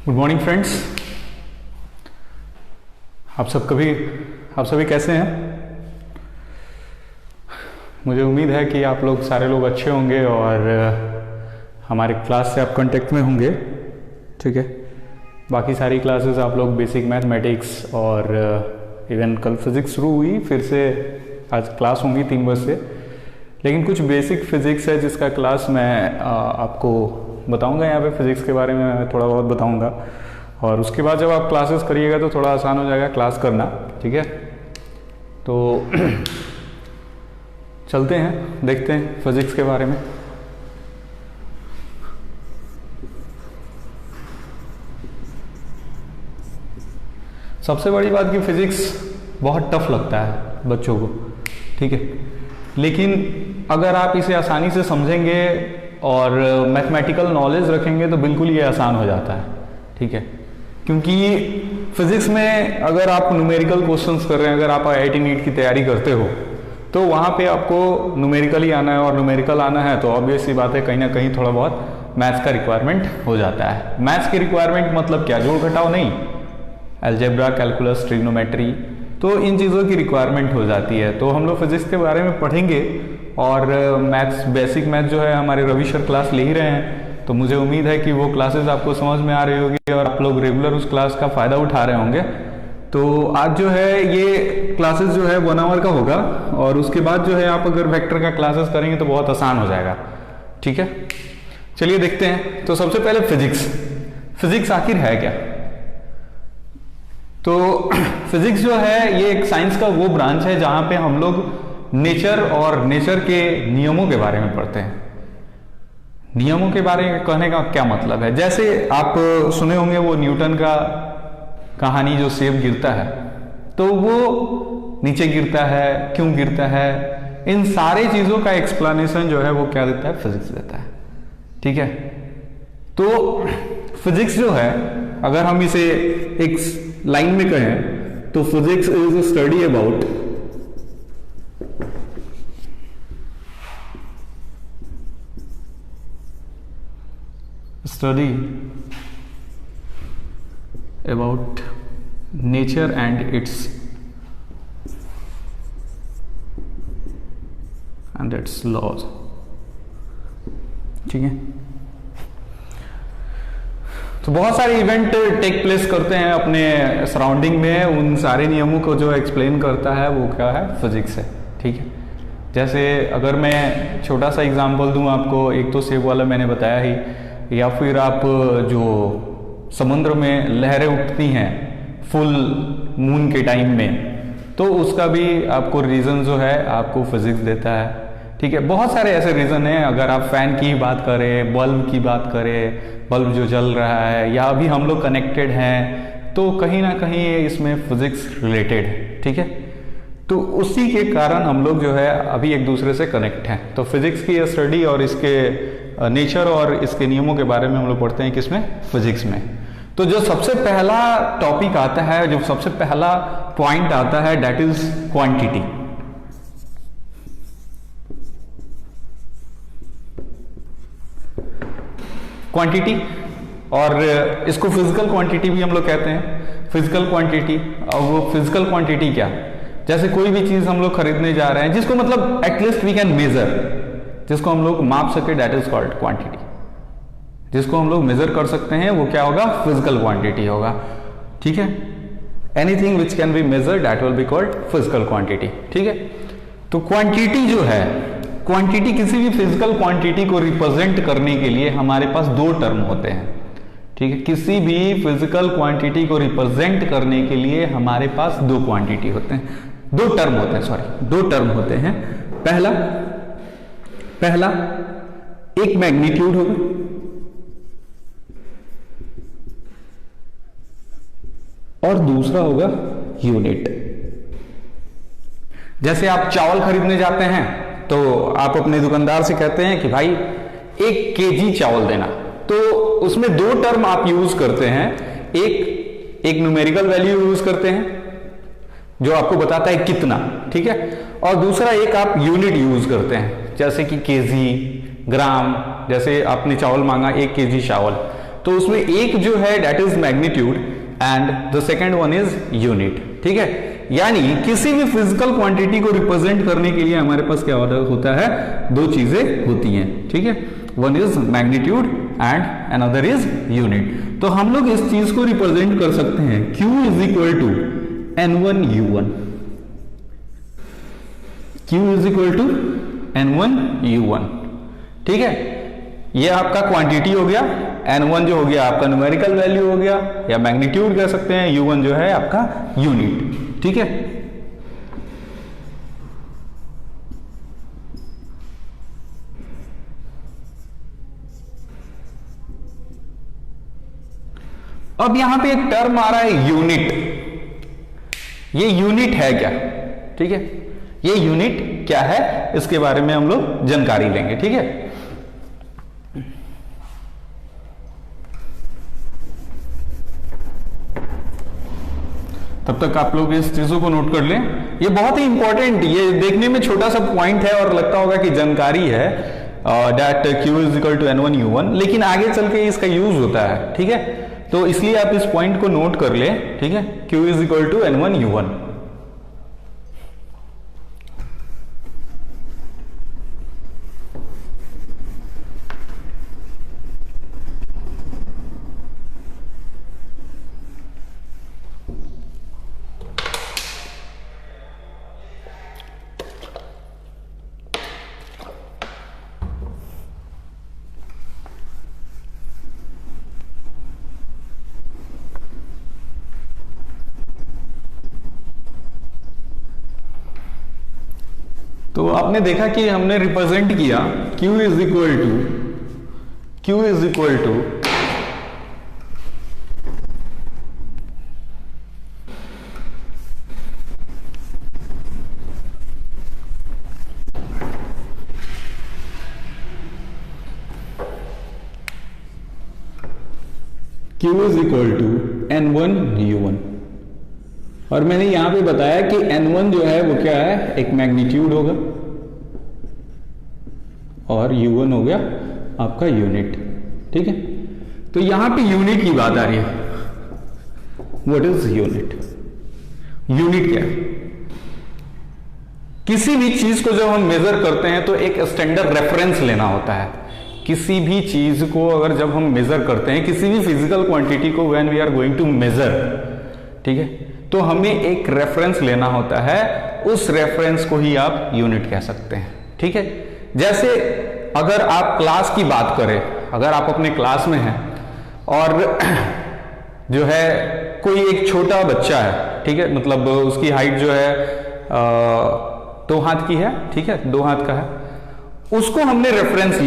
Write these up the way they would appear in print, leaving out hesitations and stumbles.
Good morning friends. आप सभी कैसे हैं? मुझे उम्मीद है कि आप लोग सारे लोग अच्छे होंगे और हमारे क्लास से आप कांटेक्ट में होंगे। ठीक है, बाकी सारी क्लासेस आप लोग बेसिक मैथमेटिक्स और इवन कल फिज़िक्स शुरू हुई, फिर से आज क्लास होंगी 3 बजे से, लेकिन कुछ बेसिक फिज़िक्स है जिसका क्लास मैं आपको बताऊंगा। यहाँ पे फिज़िक्स के बारे में मैं थोड़ा बहुत बताऊंगा और उसके बाद जब आप क्लासेस करिएगा तो थोड़ा आसान हो जाएगा क्लास करना। ठीक है, तो चलते हैं, देखते हैं फिज़िक्स के बारे में। सबसे बड़ी बात कि फिज़िक्स बहुत टफ लगता है बच्चों को। ठीक है, लेकिन अगर आप इसे आसानी से समझेंगे और मैथमेटिकल नॉलेज रखेंगे तो बिल्कुल ये आसान हो जाता है। ठीक है, क्योंकि फिज़िक्स में अगर आप न्यूमेरिकल क्वेश्चंस कर रहे हैं, अगर आप IIT नीट की तैयारी करते हो तो वहाँ पे आपको न्यूमेरिकल ही आना है, और न्यूमेरिकल आना है तो ऑब्वियस सी बात है कहीं ना कहीं थोड़ा बहुत मैथ्स का रिक्वायरमेंट हो जाता है। मैथ्स की रिक्वायरमेंट मतलब क्या? जोड़ घटाव नहीं, अलजेब्रा, कैलकुलस, ट्रिग्नोमेट्री, तो इन चीज़ों की रिक्वायरमेंट हो जाती है। तो हम लोग फिज़िक्स के बारे में पढ़ेंगे और मैथ्स, बेसिक मैथ जो है हमारे रवि सर क्लास ले ही रहे हैं, तो मुझे उम्मीद है कि वो क्लासेस आपको समझ में आ रही होगी और आप लोग रेगुलर उस क्लास का फ़ायदा उठा रहे होंगे। तो आज जो है ये क्लासेस जो है 1 आवर का होगा और उसके बाद जो है आप अगर वेक्टर का क्लासेस करेंगे तो बहुत आसान हो जाएगा। ठीक है, चलिए देखते हैं। तो सबसे पहले फिज़िक्स आखिर है क्या? तो फिज़िक्स जो है ये एक साइंस का वो ब्रांच है जहाँ पे हम लोग नेचर और नेचर के नियमों के बारे में पढ़ते हैं। नियमों के बारे में कहने का क्या मतलब है? जैसे आप सुने होंगे वो न्यूटन का कहानी, जो सेब गिरता है तो वो नीचे गिरता है, क्यों गिरता है, इन सारे चीज़ों का एक्सप्लेनेशन जो है वो क्या देता है? फिज़िक्स देता है। ठीक है, तो फिज़िक्स जो है अगर हम इसे एक लाइन में कहें तो physics is a study about nature and its laws। ठीक है, तो बहुत सारे इवेंट टेक प्लेस करते हैं अपने सराउंडिंग में, उन सारे नियमों को जो एक्सप्लेन करता है वो क्या है? फिजिक्स है। ठीक है, जैसे अगर मैं छोटा सा एग्जांपल दूं आपको, एक तो सेब वाला मैंने बताया ही, या फिर आप जो समुद्र में लहरें उठती हैं फुल मून के टाइम में, तो उसका भी आपको रीज़न जो है आपको फिजिक्स देता है। ठीक है, बहुत सारे ऐसे रीज़न हैं। अगर आप फैन की बात करें, बल्ब की बात करें, बल्ब जो जल रहा है या अभी हम लोग कनेक्टेड हैं, तो कहीं ना कहीं इसमें फिजिक्स रिलेटेड है। ठीक है, तो उसी के कारण हम लोग जो है अभी एक दूसरे से कनेक्ट हैं। तो फिजिक्स की स्टडी और इसके नेचर और इसके नियमों के बारे में हम लोग पढ़ते हैं किसमें? फिजिक्स में। तो जो सबसे पहला टॉपिक आता है, जो सबसे पहला पॉइंट आता है, दैट इज क्वांटिटी। क्वांटिटी, और इसको फिजिकल क्वांटिटी भी हम लोग कहते हैं। फिजिकल क्वांटिटी, और वो फिजिकल क्वांटिटी क्या? जैसे कोई भी चीज हम लोग खरीदने जा रहे हैं जिसको मतलब एटलीस्ट वी कैन मेजर, जिसको हम लोग माप सके, दैट इज कॉल्ड क्वांटिटी। जिसको हम लोग मेजर कर सकते हैं वो क्या होगा? फिजिकल क्वांटिटी होगा। ठीक है, anything which can be measure that will be called physical quantity. ठीक है, तो क्वांटिटी जो है, क्वांटिटी, किसी भी फिजिकल क्वांटिटी को रिप्रेजेंट करने के लिए हमारे पास 2 टर्म होते हैं। ठीक है, किसी भी फिजिकल क्वांटिटी को रिप्रेजेंट करने के लिए हमारे पास 2 क्वांटिटी होते हैं, 2 टर्म होते हैं, सॉरी 2 टर्म होते हैं। पहला एक मैग्नीट्यूड होगा, और दूसरा होगा यूनिट। जैसे आप चावल खरीदने जाते हैं तो आप अपने दुकानदार से कहते हैं कि भाई 1 केजी चावल देना, तो उसमें 2 टर्म आप यूज करते हैं। एक न्यूमेरिकल वैल्यू यूज करते हैं जो आपको बताता है कितना। ठीक है, और दूसरा एक आप यूनिट यूज करते हैं, जैसे कि केजी, ग्राम। जैसे आपने चावल मांगा 1 केजी चावल, तो उसमें एक जो है that is magnitude and the second one is unit, ठीक है। यानी किसी भी फिजिकल क्वांटिटी को रिप्रेजेंट करने के लिए हमारे पास क्या होता है, दो चीजें होती हैं, ठीक है। One is magnitude and another is unit. तो हम लोग इस चीज को रिप्रेजेंट कर सकते हैं Q is equal to N1U1, Q is equal to N1U1, ठीक है। ये आपका क्वांटिटी हो गया, N1 जो हो गया आपका न्यूमेरिकल वैल्यू हो गया या मैग्नीट्यूड कह सकते हैं, U1 जो है आपका यूनिट, ठीक है। अब यहां पे एक टर्म आ रहा है यूनिट। ये यूनिट है क्या, ठीक है। ये यूनिट क्या है इसके बारे में हम लोग जानकारी लेंगे, ठीक है। तब तक आप लोग इस चीजों को नोट कर लें। ये बहुत ही इंपॉर्टेंट, ये देखने में छोटा सा पॉइंट है और लगता होगा कि जानकारी है, that Q is equal to N1U1, लेकिन आगे चल के इसका यूज होता है, ठीक है। तो इसलिए आप इस पॉइंट को नोट कर ले, ठीक है। Q is equal to N1U1। तो आपने देखा कि हमने रिप्रेजेंट किया Q is equal to Q is equal to Q is equal to N1U1। और मैंने यहां पे बताया कि N1 जो है वो क्या है, एक मैग्नीट्यूड होगा और U1 हो गया आपका यूनिट, ठीक है। तो यहां पे यूनिट की बात आ रही है। What is unit? यूनिट क्या है? किसी भी चीज को जब हम मेजर करते हैं तो एक स्टैंडर्ड रेफरेंस लेना होता है। किसी भी चीज को अगर जब हम मेजर करते हैं, किसी भी फिजिकल क्वांटिटी को when we are going to measure, ठीक है, तो हमें एक रेफरेंस लेना होता है। उस रेफरेंस को ही आप यूनिट कह सकते हैं, ठीक है। जैसे अगर आप क्लास की बात करें, अगर आप अपने क्लास में हैं और जो है कोई एक छोटा बच्चा है, ठीक है, मतलब उसकी हाइट जो है 2 हाथ की है, ठीक है, 2 हाथ का है, उसको हमने रेफरेंस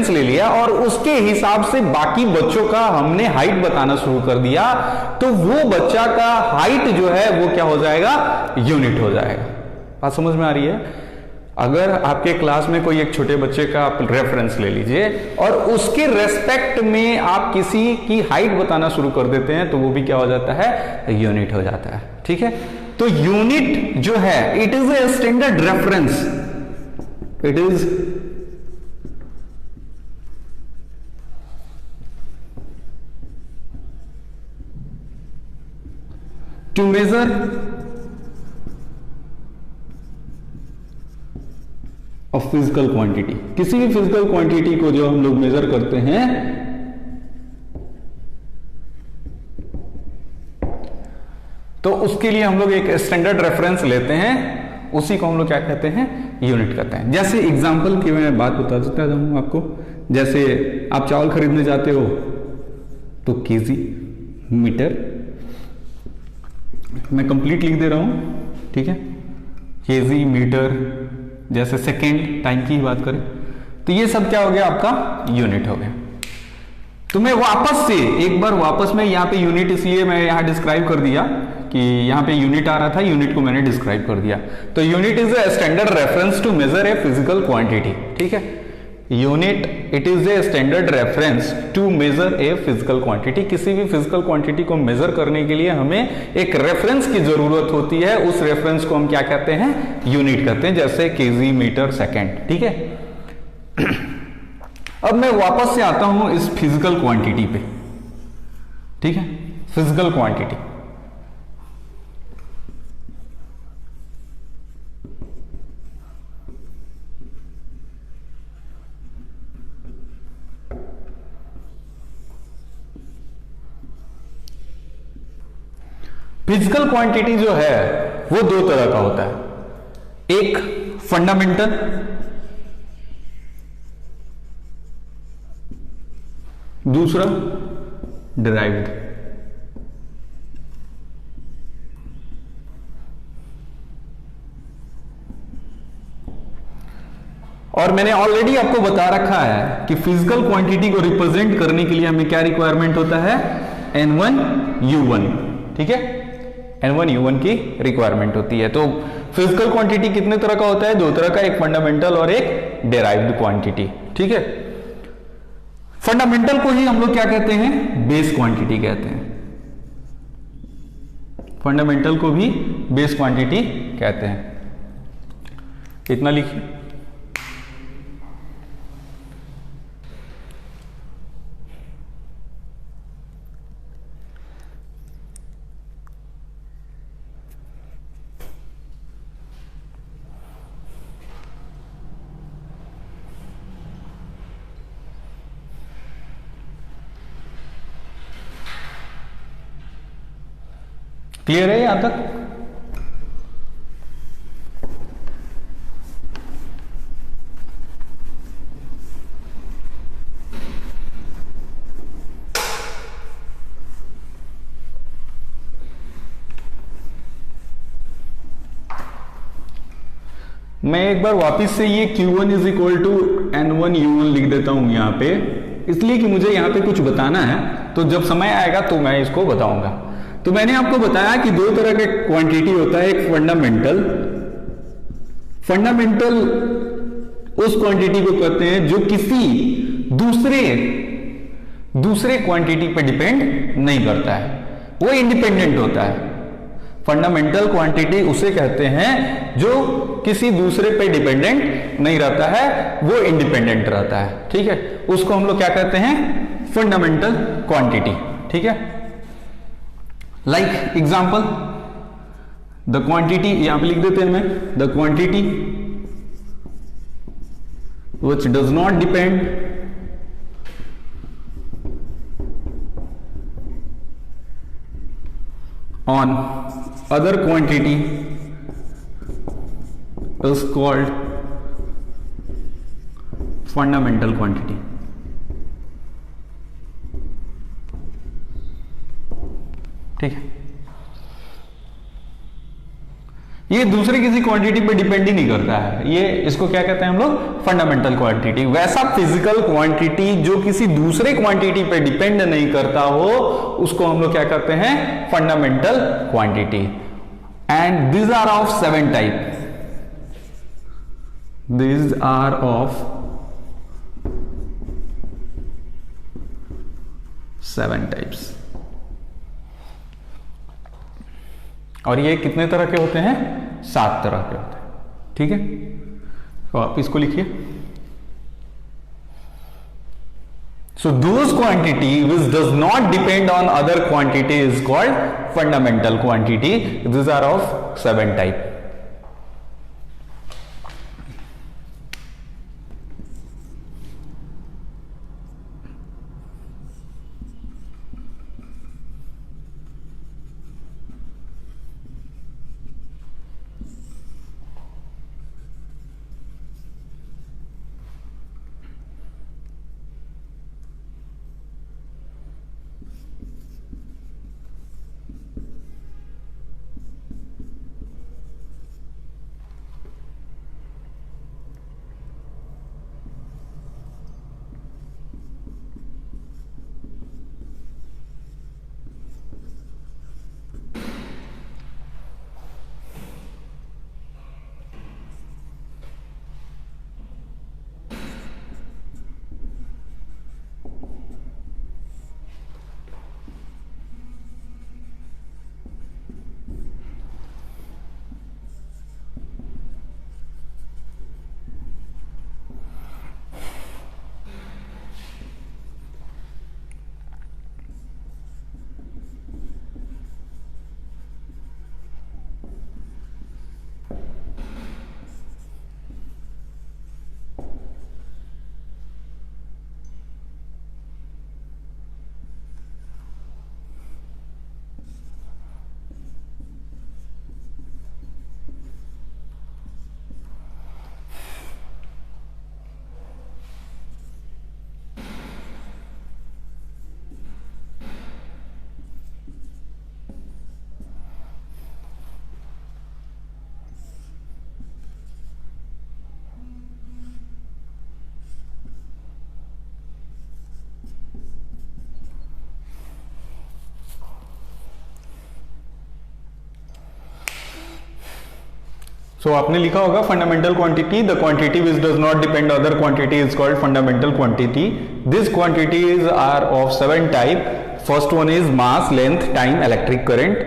ले लिया, और उसके हिसाब से बाकी बच्चों का हमने हाइट बताना शुरू कर दिया, तो वो बच्चा का हाइट जो है वो क्या हो जाएगा, यूनिट हो जाएगा। बात समझ में आ रही है? अगर आपके क्लास में कोई एक छोटे बच्चे का आप रेफरेंस ले लीजिए और उसके रेस्पेक्ट में आप किसी की हाइट बताना शुरू कर देते हैं, तो वो भी क्या हो जाता है, यूनिट हो जाता है, ठीक है। तो यूनिट जो है it is a standard reference, it is to measure of physical quantity. किसी भी फिजिकल क्वांटिटी को जो हम लोग मेजर करते हैं, तो उसके लिए हम लोग एक स्टैंडर्ड रेफरेंस लेते हैं, उसी को हम लोग क्या कहते हैं, यूनिट कहते हैं। जैसे एग्जांपल की मैं बात बता देता हूं आपको। जैसे आप चावल खरीदने जाते हो तो केजी, मीटर, मैं कंप्लीट लिख दे रहा हूं, ठीक है, केजी, मीटर, जैसे सेकेंड, टाइम की बात करें तो ये सब क्या हो गया, आपका यूनिट हो गया। तो मैं वापस से एक बार वापस में यहाँ पे यूनिट, इसलिए मैं यहाँ डिस्क्राइब कर दिया कि यहाँ पे यूनिट आ रहा था, यूनिट को मैंने डिस्क्राइब कर दिया। तो unit is a standard reference to measure a physical quantity, ठीक है। Unit it is a standard reference to measure a physical quantity. किसी भी फिजिकल क्वांटिटी को मेजर करने के लिए हमें एक रेफरेंस की जरूरत होती है, उस रेफरेंस को हम क्या कहते हैं, यूनिट कहते हैं, जैसे केजी, मीटर, सेकेंड, ठीक है। अब मैं वापस से आता हूं इस फिजिकल क्वांटिटी पे, ठीक है, फिजिकल क्वांटिटी। फिजिकल क्वांटिटी जो है वो दो तरह का होता है, एक फंडामेंटल, दूसरा डिराइव्ड। और मैंने ऑलरेडी आपको बता रखा है कि फिजिकल क्वांटिटी को रिप्रेजेंट करने के लिए हमें क्या रिक्वायरमेंट होता है, N1U1, ठीक है, N1U1 की रिक्वायरमेंट होती है। तो फिजिकल क्वांटिटी कितने तरह का होता है, दो तरह का, एक फंडामेंटल और एक डिराइव्ड क्वांटिटी, ठीक है। फंडामेंटल को ही हम लोग क्या कहते हैं, बेस क्वांटिटी कहते हैं। फंडामेंटल को भी बेस क्वांटिटी कहते हैं। इतना लिखिए। क्लियर है यहां तक? मैं एक बार वापिस से ये Q1 is equal to N1U1 लिख देता हूं यहां पे, इसलिए कि मुझे यहां पे कुछ बताना है, तो जब समय आएगा तो मैं इसको बताऊंगा। तो मैंने आपको बताया कि दो तरह का क्वांटिटी होता है, एक फंडामेंटल। फंडामेंटल उस क्वांटिटी को कहते हैं जो किसी दूसरे क्वांटिटी पे डिपेंड नहीं करता है, वो इंडिपेंडेंट होता है। फंडामेंटल क्वांटिटी उसे कहते हैं जो किसी दूसरे पे डिपेंडेंट नहीं रहता है, वो इंडिपेंडेंट रहता है, ठीक है। उसको हम लोग क्या कहते हैं, फंडामेंटल क्वांटिटी, ठीक है। लाइक एग्जांपल, द क्वांटिटी, यहां पे लिख देते हैं मैं, the quantity which does not depend on other quantity is called fundamental quantity। ठीक है, ये दूसरे किसी क्वांटिटी पे डिपेंड ही नहीं करता है, ये इसको क्या कहते हैं हम लोग, फंडामेंटल क्वांटिटी। वैसा फिजिकल क्वांटिटी जो किसी दूसरे क्वांटिटी पे डिपेंड नहीं करता हो, उसको हम लोग क्या करते हैं, fundamental quantity. And these are of 7 type, these are of 7 types। और ये कितने तरह के होते हैं, 7 तरह के होते हैं, ठीक है। तो आप इसको लिखिए। So those quantity which does not depend on other quantity is called fundamental quantity. These are of 7 type. सो आपने लिखा होगा fundamental quantity, the quantity which does not depend other quantity is called fundamental quantity. This quantities are of 7 type. First one is mass, length, time, electric current.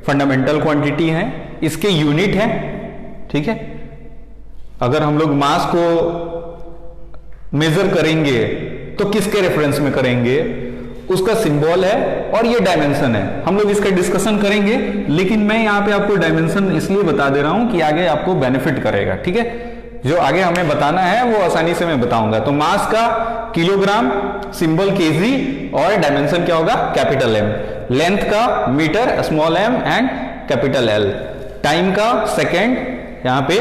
Fundamental quantity है, इसके unit है. ठीक है, अगर हम लोग मास को मेजर करेंगे तो किसके रेफरेंस में करेंगे, उसका सिंबल है और ये डायमेंशन है. हम लोग इसका डिस्कशन करेंगे, लेकिन मैं यहां पे आपको डायमेंशन इसलिए बता दे रहा हूं कि आगे आपको बेनिफिट करेगा. ठीक है, जो आगे हमें बताना है वो आसानी से मैं बताऊंगा. तो मास का किलोग्राम, सिंबल केजी और डायमेंशन क्या होगा, कैपिटल एम. लेंथ का metre, small M and capital L. Time का सेकेंड, यहां पे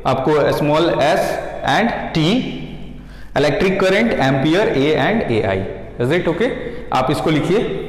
आपको small S and T. Electric current ampere, A and A I. Is it okay? आप इसको लिखिए.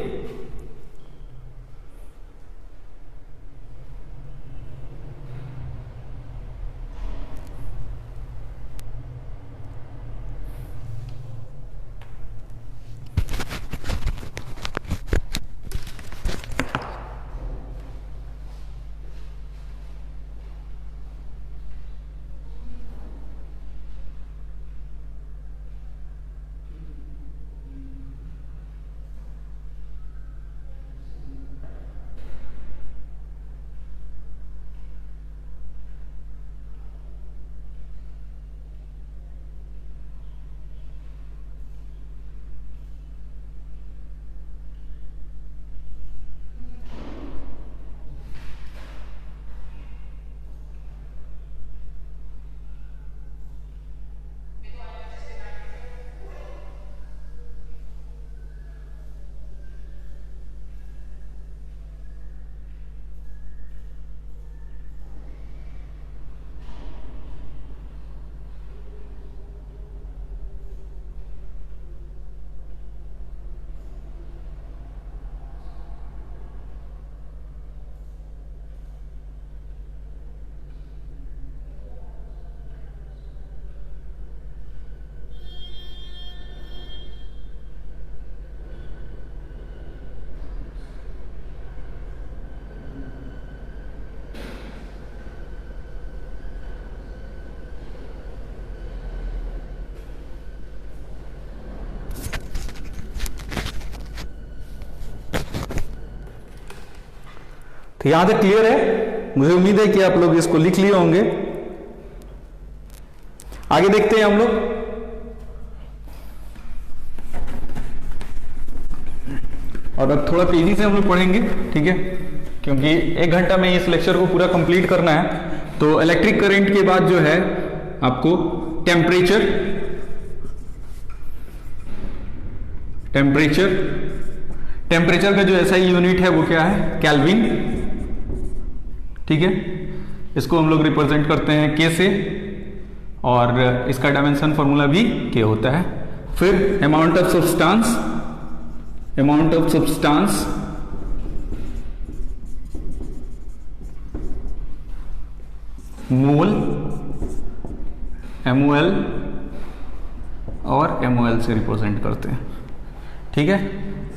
तो यहां तक क्लियर है? मुझे उम्मीद है कि आप लोग इसको लिख लिए होंगे. आगे देखते हैं हम लोग. और अब थोड़ा तेजी से हम लोग पढ़ेंगे. ठीक है, क्योंकि 1 घंटा में इस लेक्चर को पूरा कंप्लीट करना है. तो इलेक्ट्रिक करंट के बाद जो है आपको टेम्परेचर का जो ऐसा ही यूनिट है वो क्या है, केल्विन. ठीक है, इसको हम लोग रिप्रेजेंट करते हैं के से, और इसका डायमेंशन फॉर्मूला भी के होता है. फिर amount of substance, mole, MOL और MOL से रिप्रेजेंट करते हैं. ठीक है,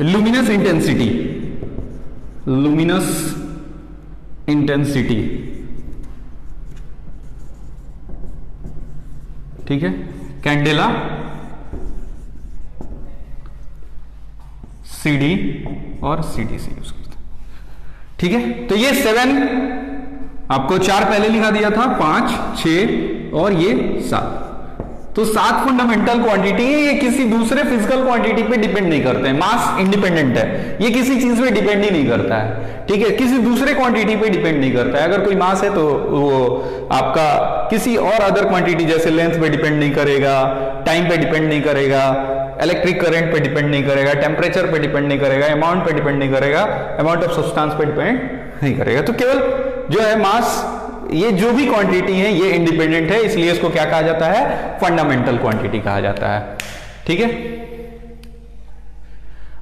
लुमिनस इंटेंसिटी. ठीक है, कैंडेला, CD और CDC यूज करते हैं. ठीक है, तो ये 7 आपको 4 पहले लिखा दिया था, 5, 6 और ये 7. तो 7 फंडामेंटल क्वांटिटी है. ये किसी दूसरे फिजिकल क्वांटिटी पे डिपेंड नहीं करते हैं. मास इंडिपेंडेंट है, ये किसी चीज पे डिपेंड ही नहीं करता है. ठीक है, किसी दूसरे क्वांटिटी पे डिपेंड नहीं करता है. अगर कोई मास है तो वो आपका किसी और अदर क्वांटिटी जैसे लेंथ पे डिपेंड नहीं करेगा, टाइम पे डिपेंड नहीं करेगा, इलेक्ट्रिक करंट पे डिपेंड नहीं करेगा, टेम्परेचर पे डिपेंड नहीं करेगा, अमाउंट पे डिपेंड नहीं करेगा, अमाउंट ऑफ सब्सटेंस पे डिपेंड नहीं करेगा. तो केवल जो है मास, ये जो भी क्वांटिटी है ये इंडिपेंडेंट है, इसलिए इसको क्या कहा जाता है, फंडामेंटल क्वांटिटी कहा जाता है. ठीक है,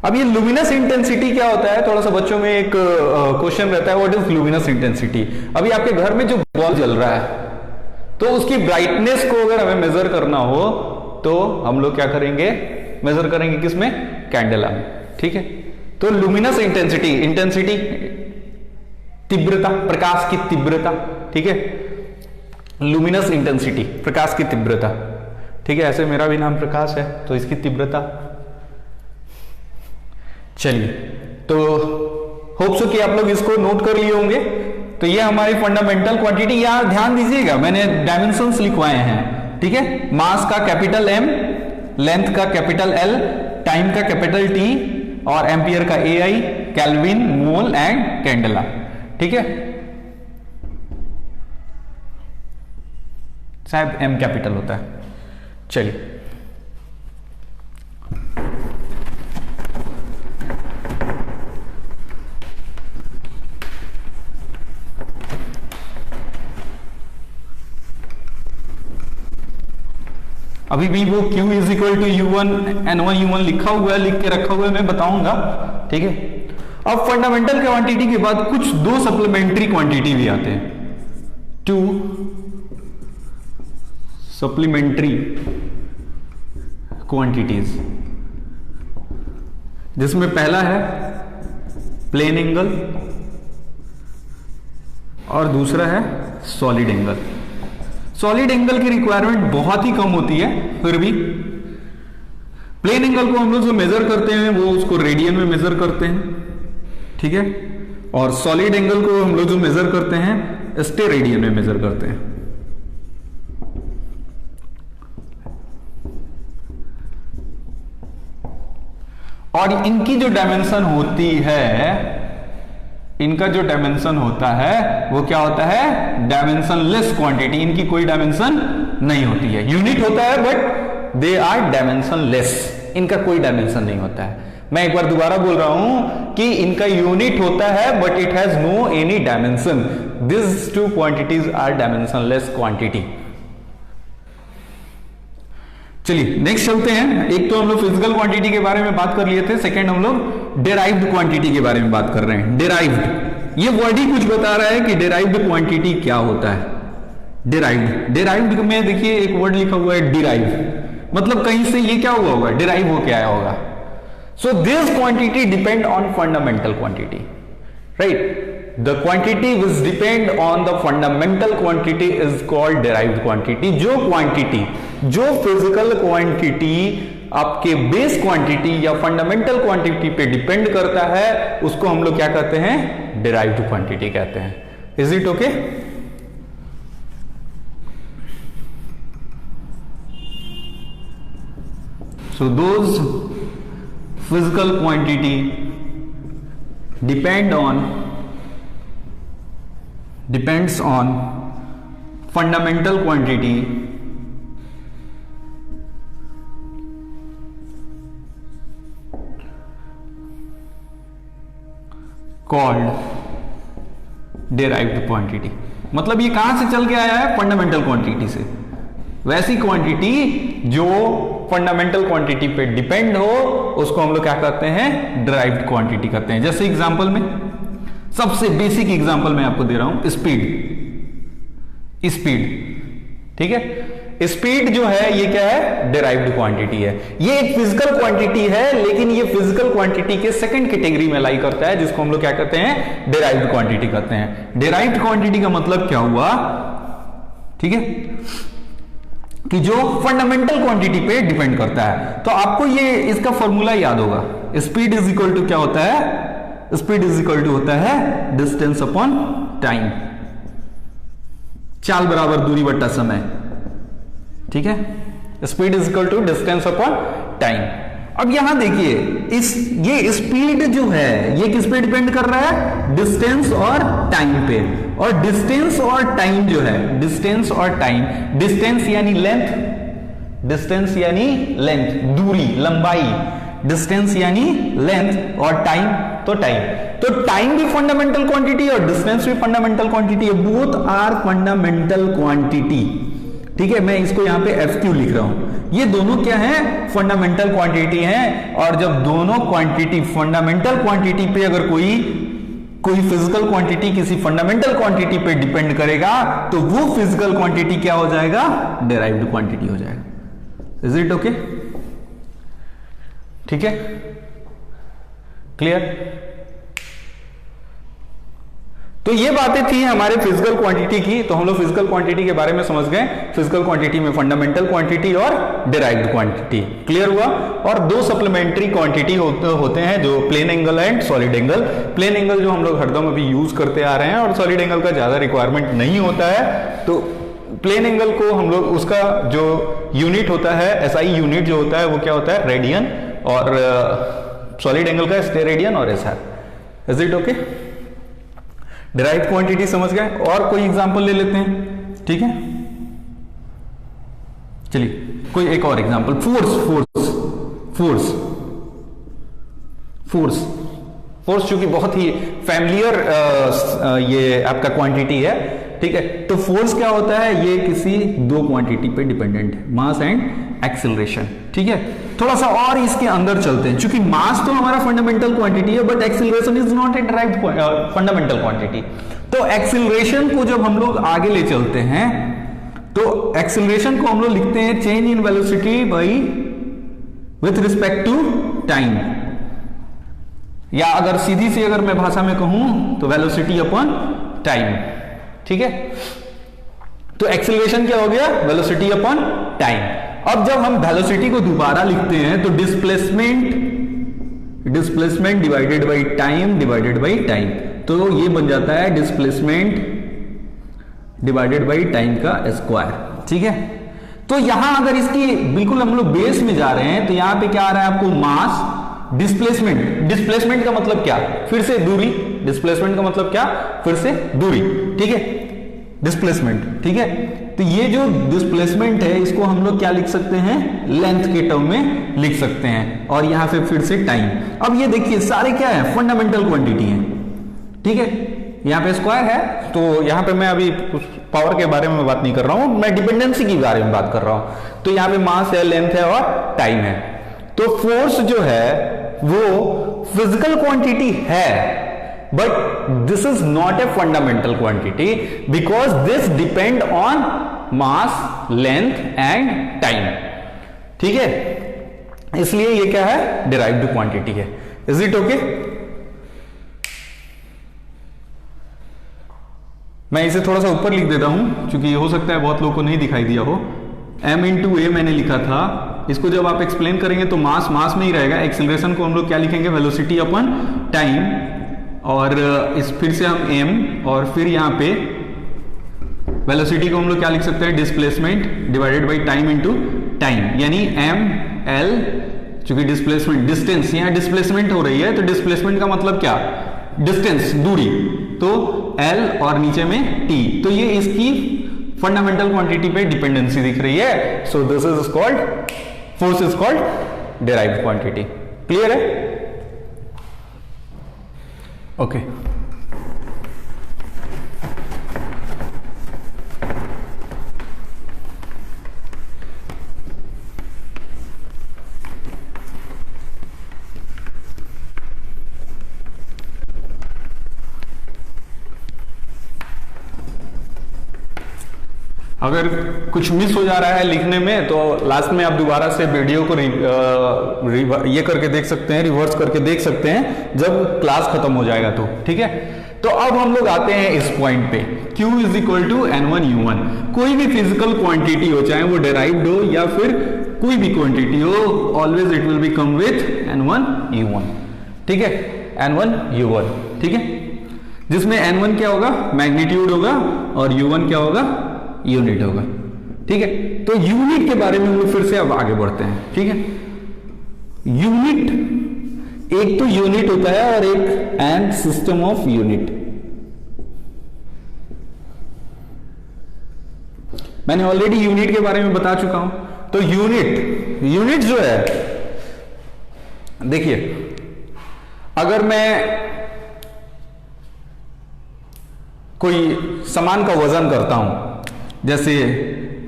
अब ये लुमिनस इंटेंसिटी क्या होता है, थोड़ा सा बच्चों में एक क्वेश्चन रहता है, व्हाट इज लुमिनस इंटेंसिटी. अभी आपके घर में जो बल्ब जल रहा है, तो उसकी ब्राइटनेस को अगर हमें मेजर करना हो तो हम लोग क्या करेंगे, मेजर करेंगे किसमें, कैंडेला में. ठीक है, तो लुमिनस इंटेंसिटी, तीव्रता, प्रकाश की तीव्रता. ठीक है, लुमिनस इंटेंसिटी, प्रकाश की तीव्रता, ठीक है, ऐसे मेरा भी नाम प्रकाश है तो इसकी तीव्रता। चलिए, तो होप सो कि आप लोग इसको नोट कर लिए होंगे। तो ये हमारी फंडामेंटल क्वांटिटी, यहां ध्यान दीजिएगा मैंने डायमेंशंस लिखवाए हैं, ठीक है, मास का कैपिटल M, लेंथ का कैपिटल L, टाइम का कैपिटल T और एम्पियर का AI, kelvin, mole and candela, ठीक है, शायद M कैपिटल होता है। चलिए, अभी भी वो Q is equal to U1 N1 U1 लिखा हुआ है, लिख के रखा हुआ है, मैं बताऊंगा, ठीक है। अब फंडामेंटल क्वांटिटी के बाद कुछ दो सप्लीमेंट्री क्वांटिटी भी आते हैं, टू सप्लीमेंट्री क्वांटिटीज, जिसमें पहला है प्लेन एंगल और दूसरा है सॉलिड एंगल। सॉलिड एंगल की रिक्वायरमेंट बहुत ही कम होती है, फिर भी प्लेन एंगल को हम लोग जो मेजर करते हैं वो उसको रेडियन में मेजर करते हैं, ठीक है, और सॉलिड एंगल को हम लोग जो मेजर करते हैं स्टेरेडियन में मेजर करते हैं। और इनकी जो डायमेंशन होती है, इनका जो डायमेंशन होता है वो क्या होता है, डायमेंशनलेस क्वांटिटी, इनकी कोई डायमेंशन नहीं होती है, यूनिट होता है बट दे आर डायमेंशनलेस, इनका कोई डायमेंशन नहीं होता है। मैं एक बार दोबारा बोल रहा हूं कि इनका यूनिट होता है but it has no any dimension, this two quantities are dimensionless quantity. चलिए नेक्स्ट चलते हैं। एक तो हम लोग फिजिकल क्वांटिटी के बारे में बात कर लिए थे, सेकंड हम लोग डेराइव्ड क्वांटिटी के बारे में बात कर रहे हैं। डेराइव्ड, ये वर्ड ही कुछ बता रहा है कि डेराइव्ड क्वांटिटी क्या होता है। डेराइव्ड, डेराइव्ड में देखिए एक वर्ड लिखा हुआ है डिराइव, मतलब कहीं से ये क्या हुआ होगा, डिराइव होके आया होगा। So this quantity depend on fundamental quantity, right. The quantity which depend on the fundamental quantity is called derived quantity। जो क्वांटिटी, जो फिजिकल क्वांटिटी आपके बेस क्वांटिटी या फंडामेंटल क्वांटिटी पे डिपेंड करता है उसको हम लोग क्या कहते हैं, derived क्वांटिटी कहते हैं। Is it okay? So those physical quantity depends on fundamental quantity called derived quantity। मतलब ये कहां से चल के आया है, फंडामेंटल क्वांटिटी से। वैसी क्वांटिटी जो फंडामेंटल क्वांटिटी पे डिपेंड हो उसको हम लोग क्या कहते हैं, डिराइव्ड क्वांटिटी कहते हैं। जैसे एग्जांपल में, सबसे बेसिक एग्जांपल मैं आपको दे रहा हूं, स्पीड, ठीक है। स्पीड जो है ये क्या है, डिराइव्ड क्वांटिटी है। ये एक फिजिकल क्वांटिटी है, लेकिन ये फिजिकल क्वांटिटी के सेकंड कैटेगरी में लाई करता है, जिसको हम लोग क्या कहते हैं, डिराइव्ड क्वांटिटी कहते हैं। डिराइव्ड क्वांटिटी का मतलब क्या हुआ, ठीक है, कि जो फंडामेंटल क्वांटिटी पे डिपेंड करता है। तो आपको ये इसका फॉर्मूला याद होगा, स्पीड इज इक्वल टू क्या होता है, स्पीड इज इक्वल टू होता है डिस्टेंस अपॉन टाइम, चाल बराबर दूरी बट्टा समय, ठीक है। Speed is equal to distance upon time. अब यहां देखिए ये स्पीड जो है ये किस पे डिपेंड कर रहा है, डिस्टेंस और टाइम पे। और डिस्टेंस और टाइम जो है, डिस्टेंस और टाइम, डिस्टेंस यानी लेंथ, डिस्टेंस यानी लेंथ, दूरी, लंबाई, डिस्टेंस यानी लेंथ, और टाइम तो टाइम। तो टाइम भी फंडामेंटल क्वांटिटी और डिस्टेंस भी फंडामेंटल क्वांटिटी है, बोथ आर फंडामेंटल क्वांटिटी, ठीक है। मैं इसको यहां पे FQ लिख रहा हूं, ये दोनों क्या है, फंडामेंटल क्वांटिटी हैं। और जब दोनों क्वांटिटी फंडामेंटल क्वांटिटी पे अगर कोई फिजिकल क्वांटिटी किसी फंडामेंटल क्वांटिटी पे डिपेंड करेगा तो वो फिजिकल क्वांटिटी क्या हो जाएगा, डिराइव्ड क्वांटिटी हो जाएगा। Is it okay? ठीक है, क्लियर? तो ये बातें थी हमारे फिजिकल क्वांटिटी की। तो हम लोग फिजिकल क्वांटिटी के बारे में समझ गए। फिजिकल क्वांटिटी में फंडामेंटल क्वांटिटी और डिराइव्ड क्वांटिटी क्लियर हुआ। और दो सप्लीमेंट्री क्वांटिटी होते हैं जो plane angle and solid angle. Plane angle जो हम लोग हरदम अभी यूज करते आ रहे हैं और सॉलिड एंगल का ज्यादा रिक्वायरमेंट नहीं होता है। तो प्लेन एंगल को हम लोग उसका जो यूनिट होता है एसआई यूनिट जो होता है वो क्या होता है, रेडियन, और सॉलिड एंगल का स्टेरेडियन और SR. Is it okay? Derived quantity समझ गए। और कोई एग्जांपल ले लेते हैं, ठीक है? चलिए कोई एक और एग्जांपल, फोर्स चूंकि बहुत ही फैमिलियर ये आपका क्वांटिटी है, ठीक है? तो फोर्स क्या होता है, ये किसी दो क्वांटिटी पे डिपेंडेंट है, मास एंड एक्सेलरेशन, ठीक है? थोड़ा सा और इसके अंदर चलते हैं, क्योंकि मास तो हमारा फंडामेंटल क्वांटिटी है but acceleration is not a derived fundamental quantity. तो एक्सेलरेशन को जब हम लोग आगे ले चलते हैं तो एक्सेलरेशन को हम लोग लिखते हैं change in velocity by with respect to time, या अगर सीधी सी अगर मैं भाषा में कहूं तो वेलोसिटी अपॉन टाइम, ठीक है? तो एक्सेलरेशन क्या हो गया, वेलोसिटी अपॉन टाइम। अब जब हम वेलोसिटी को दोबारा लिखते हैं तो displacement divided by time divided by time, तो ये बन जाता है डिस्प्लेसमेंट डिवाइडेड बाय टाइम का स्क्वायर, ठीक है? तो यहां अगर इसकी बिल्कुल हम लोग बेस में जा रहे हैं तो यहां पे क्या आ रहा है आपको, मास, डिस्प्लेसमेंट का मतलब क्या, फिर से दूरी, डिस्प्लेसमेंट का मतलब क्या, फिर से दूरी, ठीक है? डिस्प्लेसमेंट, ठीक है? तो ये जो डिस्प्लेसमेंट है इसको हम लोग क्या लिख सकते हैं, लेंथ के टर्म में लिख सकते हैं, और यहां पे फिर से टाइम। अब ये देखिए सारे क्या है, फंडामेंटल क्वांटिटी है, ठीक है? यहां पे स्क्वायर है, तो यहां पे मैं अभी पावर के बारे में बात नहीं कर रहा हूं, मैं डिपेंडेंसी के बारे में बात कर रहा हूं। तो यहां पे मास है, लेंथ है और टाइम है। तो फोर्स जो है वो फिजिकल क्वांटिटी है but this is not a fundamental quantity because this depend on mass, length and time, ठीक है? इसलिए ये क्या है, डिराइव्ड क्वांटिटी है। Is it okay? मैं इसे थोड़ा सा ऊपर लिख देता हूं क्योंकि हो सकता है बहुत लोगों को नहीं दिखाई दिया हो। m इंटू ए मैंने लिखा था, इसको जब आप एक्सप्लेन करेंगे तो मास में ही रहेगा। एक्सेलरेशन को हम लोग क्या लिखेंगे, वेलोसिटी अपॉन टाइम, और इस फिर से हम m, और फिर यहां पे वेलोसिटी को हम लोग क्या लिख सकते हैं, displacement divided by time into time, यानी m l, चूंकि डिस्प्लेसमेंट डिस्टेंस, यहां डिस्प्लेसमेंट हो रही है तो डिस्प्लेसमेंट का मतलब क्या, डिस्टेंस, दूरी, तो l और नीचे में t, तो ये इसकी फंडामेंटल क्वांटिटी पे डिपेंडेंसी दिख रही है। So this is called, force is called derived quantity. Clear है? ओके अगर कुछ मिस हो जा रहा है लिखने में तो लास्ट में आप दोबारा से वीडियो को ये करके देख सकते हैं, रिवर्स करके देख सकते हैं जब क्लास खत्म हो जाएगा तो, ठीक है? तो अब हम लोग आते हैं इस पॉइंट पे, Q is equal to N1U1। कोई भी फिजिकल क्वांटिटी हो, चाहे वो डेराइव्ड हो या फिर कोई भी क्वांटिटी हो, always it will B come with N1U1, ठीक है? N1U1, ठीक है? जिसमें N1 क्या होगा, मैग्नीट्यूड होगा, और U1 क्या होगा, यूनिट होगा, ठीक है? तो यूनिट के बारे में हम लोग फिर से अब आगे बढ़ते हैं, ठीक है? यूनिट, एक तो यूनिट होता है और एक एंड सिस्टम ऑफ यूनिट। मैंने ऑलरेडी यूनिट के बारे में बता चुका हूं। तो यूनिट जो है, देखिए अगर मैं कोई सामान का वजन करता हूं, जैसे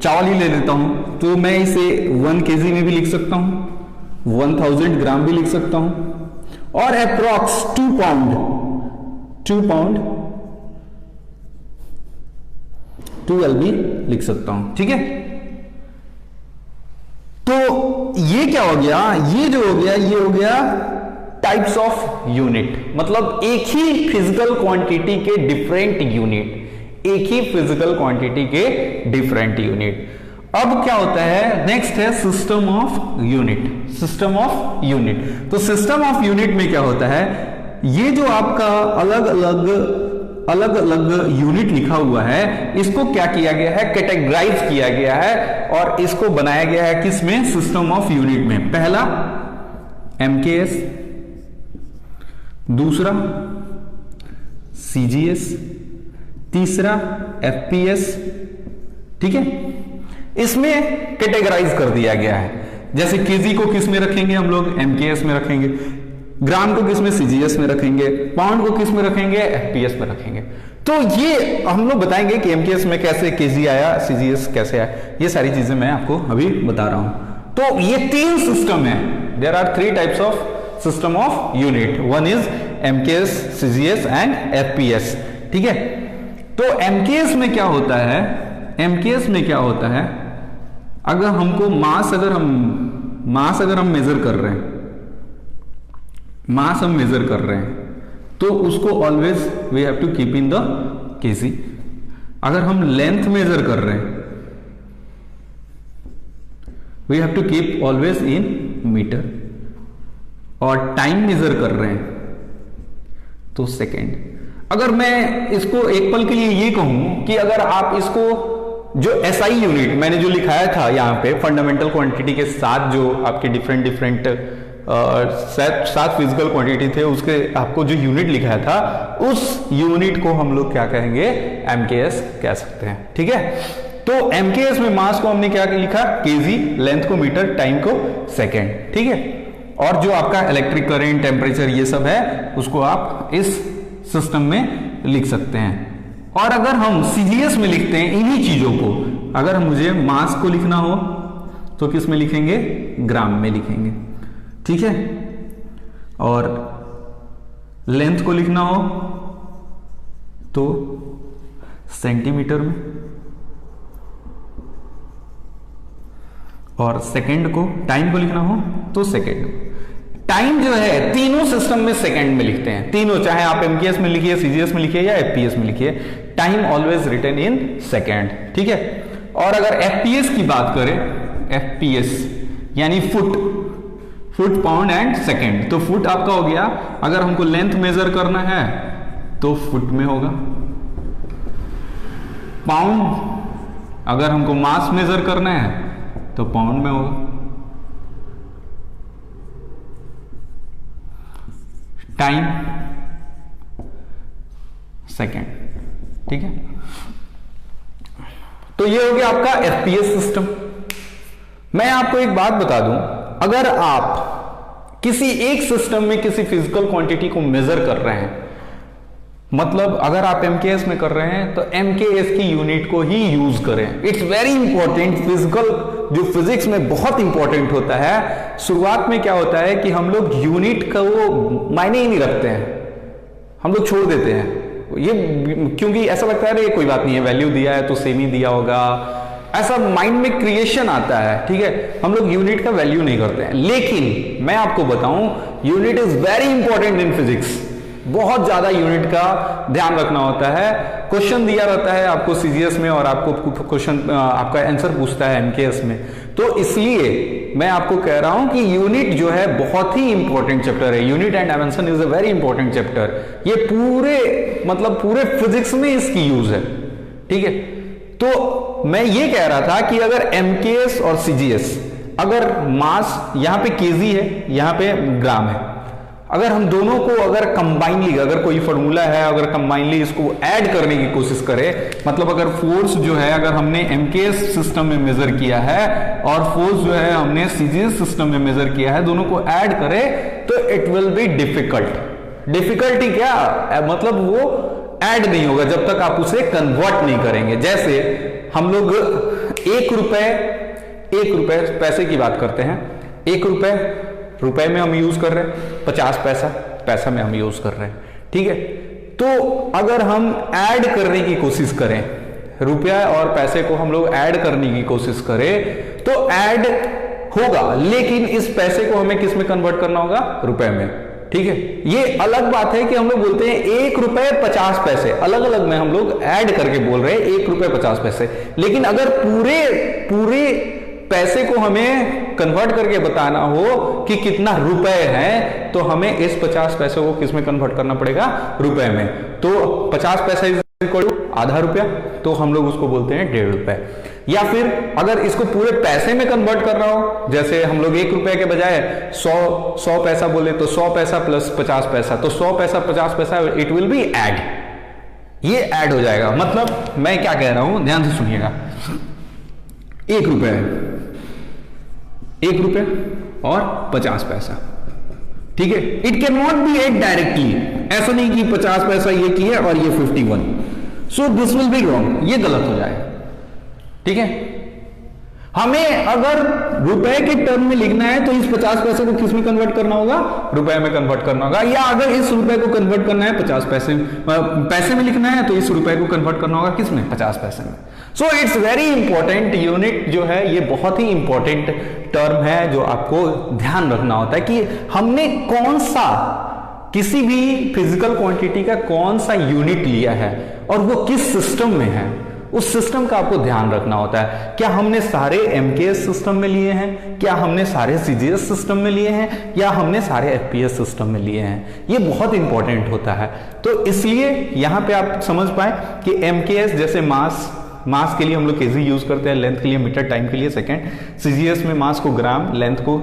चावल ही ले लेता हूं, तो मैं इसे 1 kg में भी लिख सकता हूं, 1000 ग्राम भी लिख सकता हूं, और अप्रॉक्स 2 पाउंड 12 भी लिख सकता हूं, ठीक है? तो ये क्या हो गया, ये जो हो गया ये हो गया टाइप्स ऑफ यूनिट, मतलब एक ही फिजिकल क्वांटिटी के डिफरेंट यूनिट, एक ही फिजिकल क्वांटिटी के डिफरेंट यूनिट। अब क्या होता है, नेक्स्ट है system of unit. System of unit, तो सिस्टम ऑफ यूनिट में क्या होता है, ये जो आपका अलग अलग यूनिट लिखा हुआ है, इसको क्या किया गया है, कैटेगराइज किया गया है और इसको बनाया गया है किसमें, सिस्टम ऑफ यूनिट में। पहला MKS, दूसरा CGS, तीसरा FPS, ठीक है। इसमें कैटेगराइज कर दिया गया है, जैसे केजी को किस में रखेंगे हम लोग, MKS में रखेंगे, ग्राम को किस में, CGS में रखेंगे, पाउंड को किस में रखेंगे, FPS में रखेंगे। तो ये हम लोग बताएंगे कि MKS में कैसे KG आया, CGS कैसे आया, ये सारी चीजें मैं आपको अभी बता रहा हूं। तो ये 3 सिस्टम है, there are 3 types of system of unit, one is MKS, CGS and FPS, ठीक है। तो MKS में क्या होता है, MKS में क्या होता है, अगर हमको मास अगर हम मेजर कर रहे हैं, मास हम मेजर कर रहे हैं, तो उसको always we have to keep in the kg. अगर हम लेंथ मेजर कर रहे हैं, we have to keep always in metre, और टाइम मेजर कर रहे हैं तो सेकेंड। अगर मैं इसको एक पल के लिए ये कहूं कि अगर आप इसको जो SI यूनिट मैंने जो लिखाया था यहां पे फंडामेंटल क्वांटिटी के साथ, जो आपके डिफरेंट 7 फिजिकल क्वांटिटी थे, उसके आपको जो यूनिट लिखाया था, उस यूनिट को हम लोग क्या कहेंगे, MKS कह सकते हैं, ठीक है। तो MKS में मास को हमने क्या लिखा, केजी, लेंथ को मीटर, टाइम को सेकेंड, ठीक है। और जो आपका इलेक्ट्रिक करंट, टेम्परेचर, ये सब है, उसको आप इस सिस्टम में लिख सकते हैं। और अगर हम CGS में लिखते हैं इन्हीं चीजों को, अगर मुझे मास को लिखना हो तो किस में लिखेंगे, ग्राम में लिखेंगे, ठीक है। और लेंथ को लिखना हो तो सेंटीमीटर में, और सेकंड को, टाइम को लिखना हो तो सेकंड। टाइम जो है तीनों सिस्टम में सेकंड में लिखते हैं, तीनों, चाहे आप MKS में लिखिए, CGS में लिखिए या FPS में लिखिए, time always written in second, ठीक है। और अगर FPS की बात करें, FPS यानी फुट, पाउंड एंड सेकंड, तो फुट आपका हो गया, अगर हमको लेंथ मेजर करना है तो फुट में होगा। पाउंड, अगर हमको मास मेजर करना है तो पाउंड में होगा। टाइम, सेकेंड, ठीक है। तो ये हो गया आपका FPS सिस्टम। मैं आपको एक बात बता दूं, अगर आप किसी एक सिस्टम में किसी फिजिकल क्वांटिटी को मेजर कर रहे हैं, मतलब अगर आप MKS में कर रहे हैं तो MKS की यूनिट को ही यूज करें। इट्स वेरी इंपॉर्टेंट, फिजिकल जो फिजिक्स में बहुत इंपॉर्टेंट होता है। शुरुआत में क्या होता है कि हम लोग यूनिट का वो मायने ही नहीं रखते हैं, हम लोग छोड़ देते हैं ये, क्योंकि ऐसा लगता है कोई बात नहीं है, वैल्यू दिया है तो सेम ही दिया होगा, ऐसा माइंड में क्रिएशन आता है, ठीक है। हम लोग यूनिट का वैल्यू नहीं करते हैं। लेकिन मैं आपको बताऊं, unit is very important in physics, बहुत ज्यादा यूनिट का ध्यान रखना होता है। क्वेश्चन दिया रहता है आपको CGS में, और आपको क्वेश्चन आपका आंसर पूछता है MKS में, तो इसलिए मैं आपको कह रहा हूं कि यूनिट जो है बहुत ही इंपॉर्टेंट चैप्टर है। Unit and dimension is a very important chapter. ये पूरे फिजिक्स में इसकी यूज है, ठीक है। तो मैं ये कह रहा था कि अगर MKS और CGS, अगर मास यहां पे केजी है, यहां पे ग्राम है, अगर हम दोनों को अगर कंबाइनली, अगर कोई फॉर्मूला है, अगर कंबाइनली इसको ऐड करने की कोशिश करें, मतलब अगर फोर्स जो है, अगर हमने MKS सिस्टम में मेजर किया है और फोर्स जो है हमने CGS सिस्टम में मेजर किया है, दोनों को ऐड करें तो it will be difficult. Difficulty क्या, मतलब वो ऐड नहीं होगा जब तक आप उसे कन्वर्ट नहीं करेंगे। जैसे हम लोग 1 रुपए पैसे की बात करते हैं, 1 रुपए में हम यूज कर रहे हैं, 50 पैसा में हम यूज कर रहे हैं, ठीक है। तो अगर हम ऐड करने की कोशिश करें, रुपया और पैसे को हम लोग ऐड करने की कोशिश करें तो ऐड होगा, लेकिन इस पैसे को हमें किस में कन्वर्ट करना होगा, रुपए में। ठीक है। ये अलग बात है कि हम लोग बोलते हैं 1 रुपए 50 पैसे, अलग अलग में हम लोग ऐड करके बोल रहे हैं 1 रुपए 50 पैसे। लेकिन अगर पूरे पैसे को हमें कन्वर्ट करके बताना हो कि कितना रुपए है, तो हमें इस 50 पैसे को किस में कन्वर्ट करना पड़ेगा, रुपए में। तो 50 पैसा इज इक्वल टू आधा रुपया, तो हम लोग उसको बोलते हैं 1.5 रुपए। या फिर अगर इसको पूरे पैसे में कन्वर्ट करना हो, जैसे हम लोग 1 रुपए के बजाय 100 पैसा बोले, तो 100 पैसा प्लस 50 पैसा, तो 100 पैसा 50 पैसा, इट विल बी ऐड, ये ऐड हो जाएगा। मतलब मैं क्या कह रहा हूं, ध्यान से सुनिएगा। 1 रुपए और 50 पैसा, ठीक है। It can not be add directly, ऐसा नहीं कि 50 पैसा ये की है और ये 51, so this will be wrong, ये गलत हो जाएगा, ठीक है। हमें अगर रुपए के टर्म में लिखना है तो इस 50 पैसे को किस में कन्वर्ट करना होगा, रुपए में कन्वर्ट करना होगा। या अगर इस रुपए को कन्वर्ट करना है 50 पैसे में लिखना है, तो इस रुपए को कन्वर्ट करना होगा किस में, 50 पैसे में। So it's very important, unit जो है ये बहुत ही इंपॉर्टेंट टर्म है जो आपको ध्यान रखना होता है कि हमने कौन सा, किसी भी फिजिकल क्वांटिटी का कौन सा यूनिट लिया है और वो किस सिस्टम में है, उस सिस्टम का आपको ध्यान रखना होता है। क्या हमने सारे एमकेएस सिस्टम में लिए हैं, क्या हमने सारे सीजीएस सिस्टम में लिए हैं, या हमने सारे एफपीएस सिस्टम में लिए हैं, ये बहुत इंपॉर्टेंट होता है। तो इसलिए यहां पे आप समझ पाए कि एमकेएस जैसे मास के लिए हम लोग केजी यूज करते हैं, लेंथ के लिए मीटर, टाइम के लिए सेकंड। सीजीएस में मास को ग्राम, लेंथ को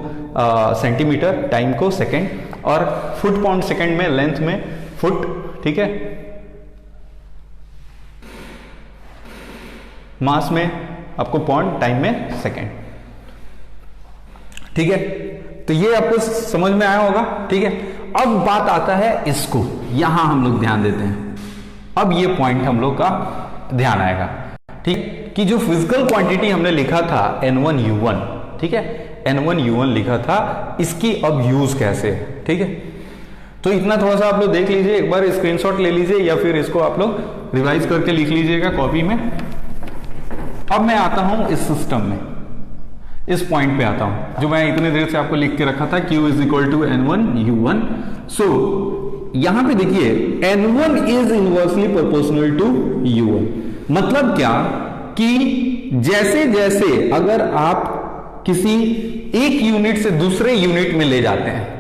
सेंटीमीटर, टाइम को सेकंड, और फुट पाउंड सेकंड में, लेंथ में फुट, ठीक है। मास में आपको पाउंड, टाइम में सेकंड, ठीक है। तो ये आपको समझ में आया होगा, ठीक है। अब बात आता है इसको, यहां हम लोग ध्यान देते हैं। अब ये पॉइंट हम लोग का ध्यान आएगा, ठीक, कि जो फिजिकल क्वांटिटी हमने लिखा था N1U1, ठीक है, N1U1 लिखा था, इसकी अब यूज कैसे, ठीक है। तो इतना थोड़ा सा आप लोग देख लीजिए, एक बार स्क्रीनशॉट ले लीजिए या फिर इसको आप लोग रिवाइज करके लिख लीजिएगा कॉपी में। अब मैं आता हूं इस सिस्टम में, इस पॉइंट पे आता हूं जो मैं इतने देर से आपको लिख के रखा था, Q is equal to N1U1। So यहां पे देखिए N1 is inversely proportional to U1। मतलब क्या कि जैसे जैसे अगर आप किसी एक यूनिट से दूसरे यूनिट में ले जाते हैं,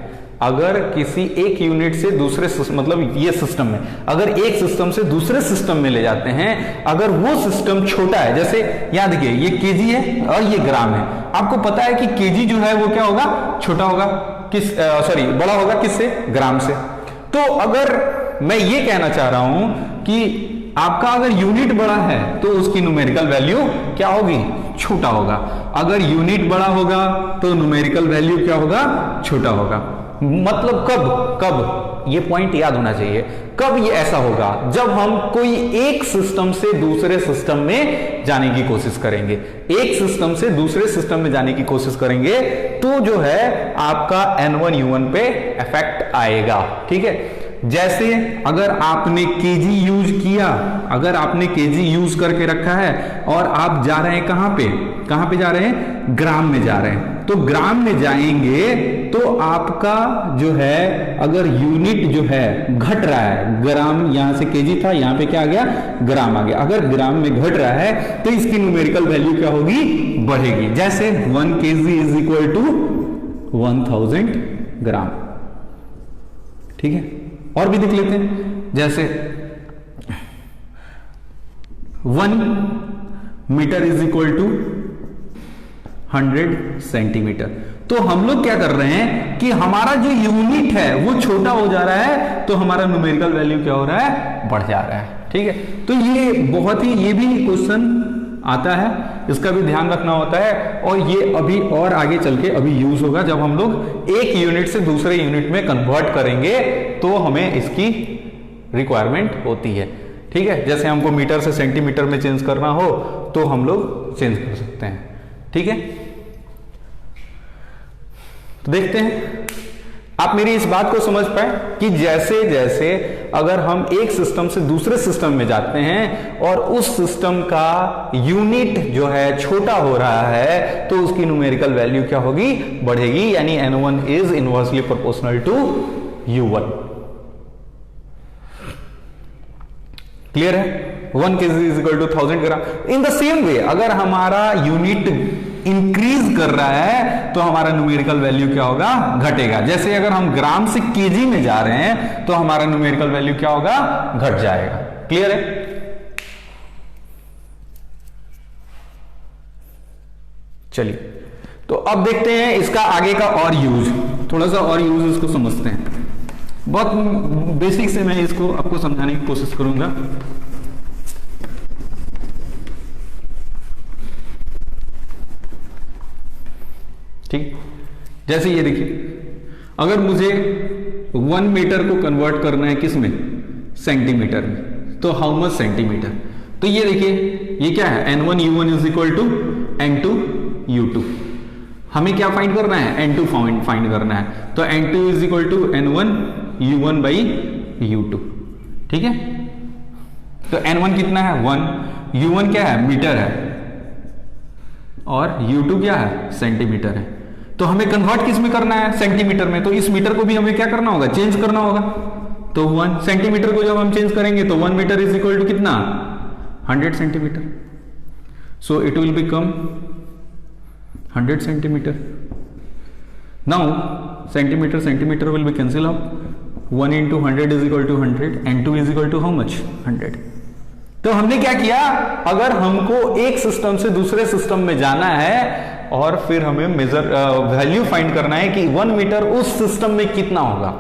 अगर किसी एक यूनिट से दूसरे मतलब ये सिस्टम में, अगर एक सिस्टम से दूसरे सिस्टम में ले जाते हैं, अगर वो सिस्टम छोटा है, जैसे यहां देखिए ये केजी है और ये ग्राम है, आपको पता है कि केजी जो है वो क्या होगा, छोटा होगा, बड़ा होगा किससे, ग्राम से। तो अगर मैं ये कहना चाह रहा हूं कि आपका अगर यूनिट बड़ा है तो उसकी न्यूमेरिकल वैल्यू क्या होगी, छोटा होगा। अगर यूनिट बड़ा होगा तो न्यूमेरिकल वैल्यू क्या होगा, छोटा होगा। मतलब कब ये पॉइंट याद होना चाहिए, कब ये ऐसा होगा, जब हम कोई एक सिस्टम से दूसरे सिस्टम में जाने की कोशिश करेंगे, एक सिस्टम से दूसरे सिस्टम में जाने की कोशिश करेंगे, तो जो है आपका N1U1 पे इफेक्ट आएगा, ठीक है। जैसे अगर आपने केजी यूज किया, अगर आपने केजी यूज करके रखा है और आप जा रहे हैं कहां पे जा रहे हैं, ग्राम में जा रहे हैं, तो ग्राम में जाएंगे तो आपका जो है अगर यूनिट जो है घट रहा है, ग्राम यहां से केजी था, यहां पे क्या आ गया, ग्राम आ गया। अगर ग्राम में घट रहा है तो इसकी न्यूमेरिकल वैल्यू क्या होगी, बढ़ेगी। जैसे 1 kg is equal to 1000 gram, ठीक है। और भी देख लेते हैं, जैसे 1 metre is equal to 100 centimetre. तो हम लोग क्या कर रहे हैं कि हमारा जो यूनिट है वो छोटा हो जा रहा है, तो हमारा न्यूमेरिकल वैल्यू क्या हो रहा है, बढ़ जा रहा है, ठीक है। तो ये बहुत ही, ये भी क्वेश्चन आता है, इसका भी ध्यान रखना होता है। और ये अभी और आगे चल के अभी यूज होगा, जब हम लोग एक यूनिट से दूसरे यूनिट में कन्वर्ट करेंगे तो हमें इसकी रिक्वायरमेंट होती है, ठीक है। जैसे हमको मीटर से सेंटीमीटर में चेंज करना हो तो हम लोग चेंज कर सकते हैं, ठीक है। तो देखते हैं आप मेरी इस बात को समझ पाए कि जैसे जैसे अगर हम एक सिस्टम से दूसरे सिस्टम में जाते हैं और उस सिस्टम का यूनिट जो है छोटा हो रहा है, तो उसकी न्यूमेरिकल वैल्यू क्या होगी, बढ़ेगी। यानी N1 is inversely proportional to U1। Clear है? 1 kg is equal to 1000 gram. In the same way अगर हमारा यूनिट इंक्रीज कर रहा है तो हमारा न्यूमेरिकल वैल्यू क्या होगा? घटेगा। जैसे अगर हम ग्राम से केजी में जा रहे हैं तो हमारा न्यूमेरिकल वैल्यू क्या होगा? घट जाएगा। क्लियर है? चलिए, तो अब देखते हैं इसका आगे का और यूज, थोड़ा सा और यूज इसको समझते हैं। बहुत बेसिक से मैं इसको आपको समझाने की कोशिश करूंगा। ठीक, जैसे ये देखिए, अगर मुझे 1 मीटर को कन्वर्ट करना है किस में? सेंटीमीटर में, तो हाउ मच सेंटीमीटर? तो ये देखिए, ये क्या है? N1 U1 is equal to N2 U2। हमें क्या फाइंड करना है? N2 फाइंड करना है। तो N2 is equal to N1 U1 by U2। ठीक है, तो N1 कितना है? 1। U1 क्या है? मीटर है, और U2 क्या है? सेंटीमीटर है। तो हमें कन्वर्ट किस में करना है? सेंटीमीटर में। तो इस मीटर को भी हमें क्या करना होगा? चेंज करना होगा। तो 1 सेंटीमीटर को जब हम चेंज करेंगे तो 1 मीटर इज इक्वल टू कितना? 100 centimetre. So it will become 100 centimetre. Now centimetre will be cancel up. 1 into 100 is equal to 100 and 2 is equal to how much? 100। तो हमने क्या किया? अगर हमको एक सिस्टम से दूसरे सिस्टम में जाना है और फिर हमें मेजर वैल्यू फाइंड करना है कि 1 मीटर उस सिस्टम में कितना होगा।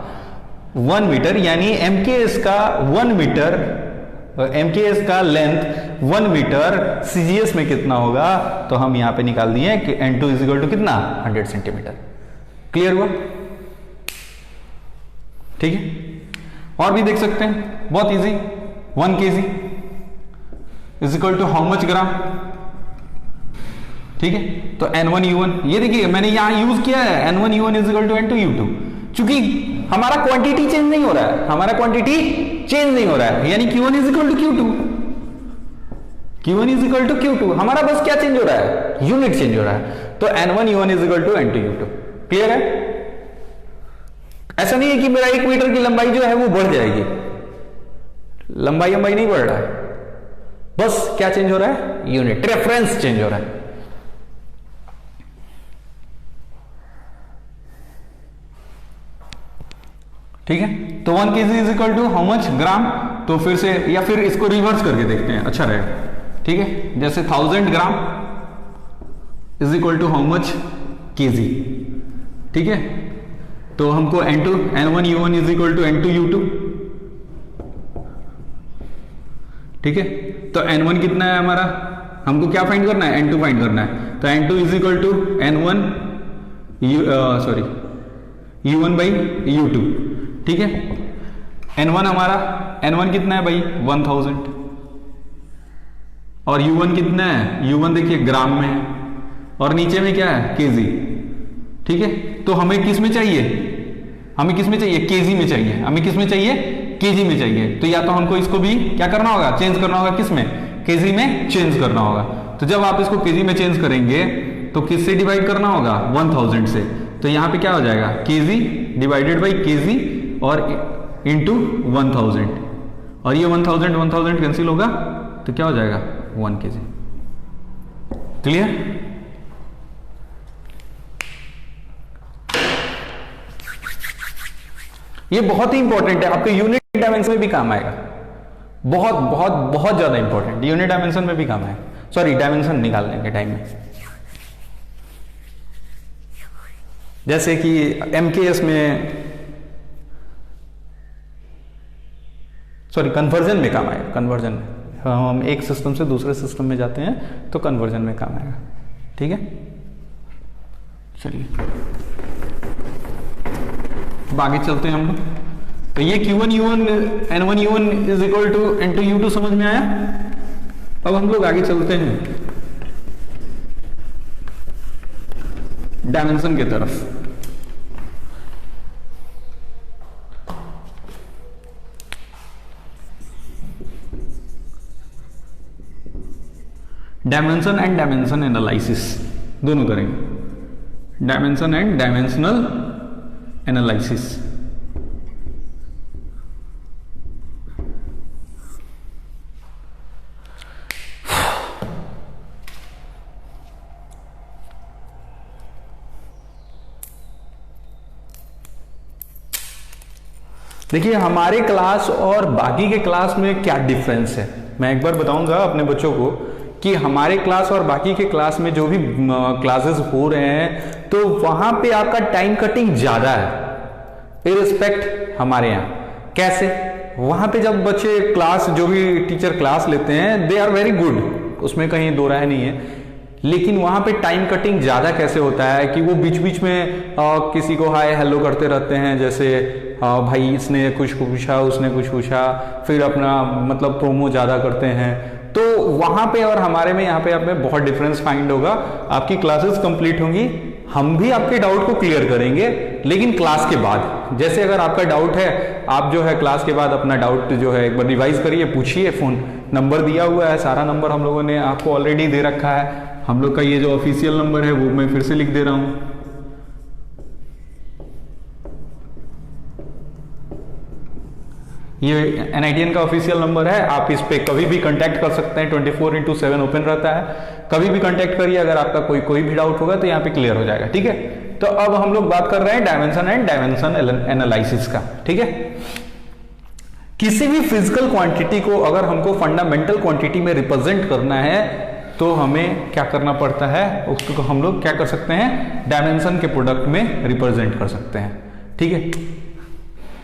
1 मीटर यानी MKS का 1 मीटर, MKS का लेंथ 1 मीटर CGS में कितना होगा? तो हम यहां पे निकाल दिए कि N2 इज इक्वल टू कितना? 100 सेंटीमीटर। क्लियर हुआ? ठीक है, और भी देख सकते हैं, बहुत easy. 1 kg is equal to how much gram? ठीक है, तो N1 U1, ये देखिए मैंने यहां यूज किया है N1 U1 is equal to N2 U2, चूंकि हमारा क्वांटिटी चेंज नहीं हो रहा है, हमारा क्वांटिटी चेंज नहीं हो रहा है, यानी Q1 is equal to Q2, Q1 is equal to Q2, हमारा बस क्या चेंज हो रहा है? यूनिट चेंज हो रहा है। तो N1 U1 is equal to N2 U2। Clear है? ऐसा नहीं है कि मेरा 1 मीटर की लंबाई जो है वो बढ़ जाएगी, लंबाई नहीं बढ़ रहा है, बस क्या चेंज हो रहा है? यूनिट, रेफरेंस चेंज हो रहा है। ठीक है, तो 1 kg is equal to how much? Gram. तो फिर से, या फिर इसको रिवर्स करके देखते हैं, अच्छा रहेगा। ठीक है, जैसे 1000 gram is equal to how much? kg। ठीक है, तो हमको N1 U1 is equal to N2 U2। ठीक है, तो N1 कितना है हमारा? हमको क्या फाइंड करना है? N2 फाइंड करना है। तो N2 is equal to N1 U1 by U2। ठीक है, N1 हमारा, N1 कितना है भाई? 1000, और U1 कितना है? U1 देखिए ग्राम में है, और नीचे में क्या है? kg। ठीक है, तो हमें किस में चाहिए? हमें किस में चाहिए? kg में चाहिए। हमें किस में चाहिए? kg में चाहिए। तो या तो हमको इसको भी क्या करना होगा? चेंज करना होगा, किस में? kg में चेंज करना होगा। तो जब आप इसको kg में चेंज करेंगे तो किससे डिवाइड करना होगा? 1000 से। तो यहां पे क्या हो जाएगा? kg डिवाइडेड बाई kg और इंटू 1000, और ये 1000 कैंसिल होगा तो क्या हो जाएगा? 1 kg। क्लियर? ये बहुत ही इंपॉर्टेंट है, आपके यूनिट डायमेंशन में भी काम आएगा, बहुत बहुत बहुत ज्यादा इंपॉर्टेंट, यूनिट डायमेंशन में भी काम आएगा, सॉरी डायमेंशन निकालने के टाइम में। जैसे कि MKS में, सॉरी कन्वर्जन में काम आएगा, कन्वर्जन में हम एक सिस्टम से दूसरे सिस्टम में जाते हैं तो कन्वर्जन में काम आएगा। ठीक है, चलिए अब आगे चलते हैं हम लोग। तो ये Q1 U1 N1 U1 is equal to N2 U2 समझ में आया। अब हम लोग आगे चलते हैं डायमेंशन की तरफ। डायमेंशन एंड डायमेंशन एनालिसिस दोनों करेंगे, डायमेंशन एंड डायमेंशनल एनालिसिस। देखिए हमारे क्लास और बाकी के क्लास में क्या डिफरेंस है, मैं एक बार बताऊंगा अपने बच्चों को कि हमारे क्लास और बाकी के क्लास में जो भी क्लासेस हो रहे हैं तो वहां पे आपका टाइम कटिंग ज्यादा है इरिस्पेक्ट हमारे यहाँ। कैसे? वहां पे जब बच्चे क्लास, जो भी टीचर क्लास लेते हैं, दे आर वेरी गुड, उसमें कहीं दो राय नहीं है, लेकिन वहां पे टाइम कटिंग ज्यादा कैसे होता है कि वो बीच बीच में किसी को हाय हेलो करते रहते हैं, जैसे भाई इसने कुछ पूछा, उसने कुछ पूछा, फिर अपना मतलब प्रोमो ज्यादा करते हैं। तो वहां पे और हमारे में यहाँ पे आप में बहुत डिफरेंस फाइंड होगा। आपकी क्लासेस कंप्लीट होंगी, हम भी आपके डाउट को क्लियर करेंगे, लेकिन क्लास के बाद। जैसे अगर आपका डाउट है, आप जो है क्लास के बाद अपना डाउट जो है एक बार रिवाइज करिए, पूछिए, फोन नंबर दिया हुआ है, सारा नंबर हम लोगों ने आपको ऑलरेडी दे रखा है। हम लोग का ये जो ऑफिशियल नंबर है वो मैं फिर से लिख दे रहा हूं, ये NITN का ऑफिशियल नंबर है। आप इस पे कभी भी कांटेक्ट कर सकते हैं, 24/7 ओपन रहता है, कभी भी कांटेक्ट करिए। अगर आपका कोई भी डाउट होगा तो यहाँ पे क्लियर हो जाएगा, ठीक है। तो अब हम लोग बात कर रहे हैं डायमेंशन एंड डायमेंशन एनालिसिस का, ठीक है। किसी भी फिजिकल क्वांटिटी को अगर हमको फंडामेंटल क्वांटिटी में रिप्रेजेंट करना है तो हमें क्या करना पड़ता है, उसको हम लोग क्या कर सकते हैं, डायमेंशन के प्रोडक्ट में रिप्रेजेंट कर सकते हैं, ठीक है।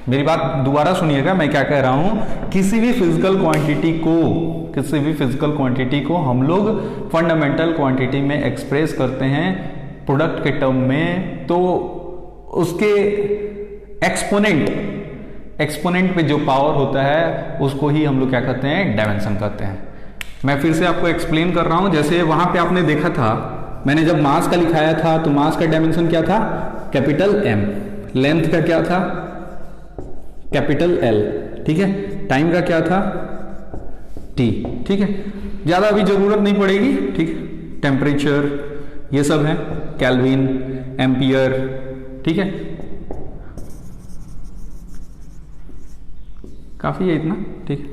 मेरी बात दोबारा सुनिएगा, मैं क्या कह रहा हूं, किसी भी फिजिकल क्वांटिटी को हम लोग फंडामेंटल क्वांटिटी में एक्सप्रेस करते हैं प्रोडक्ट के टर्म में, तो उसके एक्सपोनेंट पे जो पावर होता है उसको ही हम लोग क्या कहते हैं, डायमेंशन कहते हैं। मैं फिर से आपको एक्सप्लेन कर रहा हूं। जैसे वहां पे आपने देखा था, मैंने जब मास का लिखाया था तो मास का डायमेंशन क्या था, कैपिटल M, लेंथ का क्या था, कैपिटल L, ठीक है, टाइम का क्या था, T, ठीक है, ज्यादा अभी जरूरत नहीं पड़ेगी, ठीक है। टेम्परेचर ये सब है, केल्विन, एम्पियर, ठीक है, काफी है इतना, ठीक है।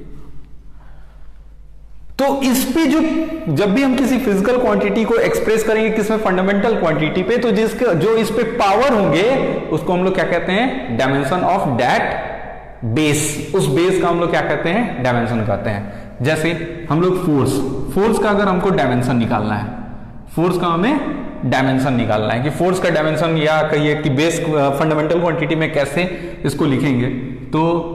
तो इस पे जब भी हम किसी फिजिकल क्वांटिटी को एक्सप्रेस करेंगे किसमें, फंडामेंटल क्वांटिटी पे, तो जो इस पे पावर होंगे उसको हम लोग क्या कहते हैं, डायमेंशन ऑफ दैट बेस, उस बेस का हम लोग क्या कहते हैं, डायमेंशन कहते हैं। जैसे हम लोग फोर्स का अगर हमको डायमेंशन निकालना है, फोर्स का हमें डायमेंशन निकालना है कि फोर्स का डायमेंशन, या कहिए कि बेस फंडामेंटल क्वांटिटी में कैसे इसको लिखेंगे, तो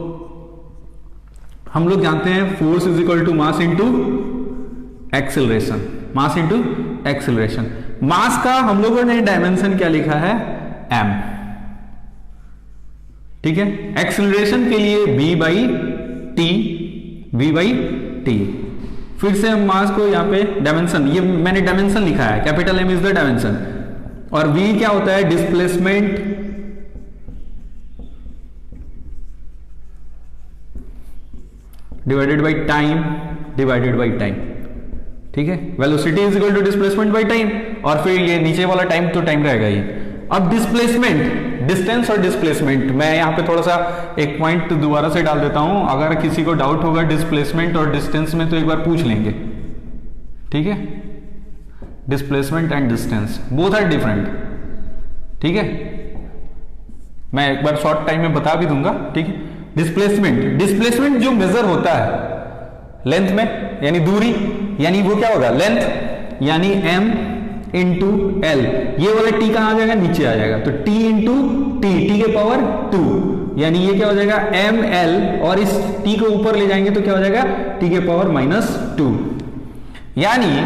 हम लोग जानते हैं force is equal to mass into acceleration, mass into acceleration. Mass का हम लोगों ने डायमेंशन क्या लिखा है, m, ठीक है। एक्सेलरेशन के लिए v बाई टी। फिर से हम मास को यहाँ पे डायमेंशन, ये मैंने डायमेंशन लिखा है, capital M is the dimension, और v क्या होता है, डिस्प्लेसमेंट डिवाइडेड बाई टाइम, ठीक है। Velocity is equal to displacement by time, और फिर ये नीचे वाला टाइम तो टाइम रहेगा ये। अब डिस्प्लेसमेंट, डिस्टेंस और डिस्प्लेसमेंट, मैं यहां पे थोड़ा सा एक पॉइंट दोबारा से डाल देता हूं, अगर किसी को डाउट होगा डिस्प्लेसमेंट और डिस्टेंस में तो एक बार पूछ लेंगे, ठीक है। Displacement and distance both are different, ठीक है, मैं एक बार शॉर्ट टाइम में बता भी दूंगा, ठीक है। डिस्प्लेसमेंट जो मेजर होता है लेंथ में, यानी दूरी, यानी वो क्या होगा, लेंथ यानी m इंटू L, ये वाला t कहां आ जाएगा, नीचे आ जाएगा, तो t इंटू टी के पावर 2, यानी ये क्या हो जाएगा ml, और इस t को ऊपर ले जाएंगे तो क्या हो जाएगा, t के पावर -2, यानी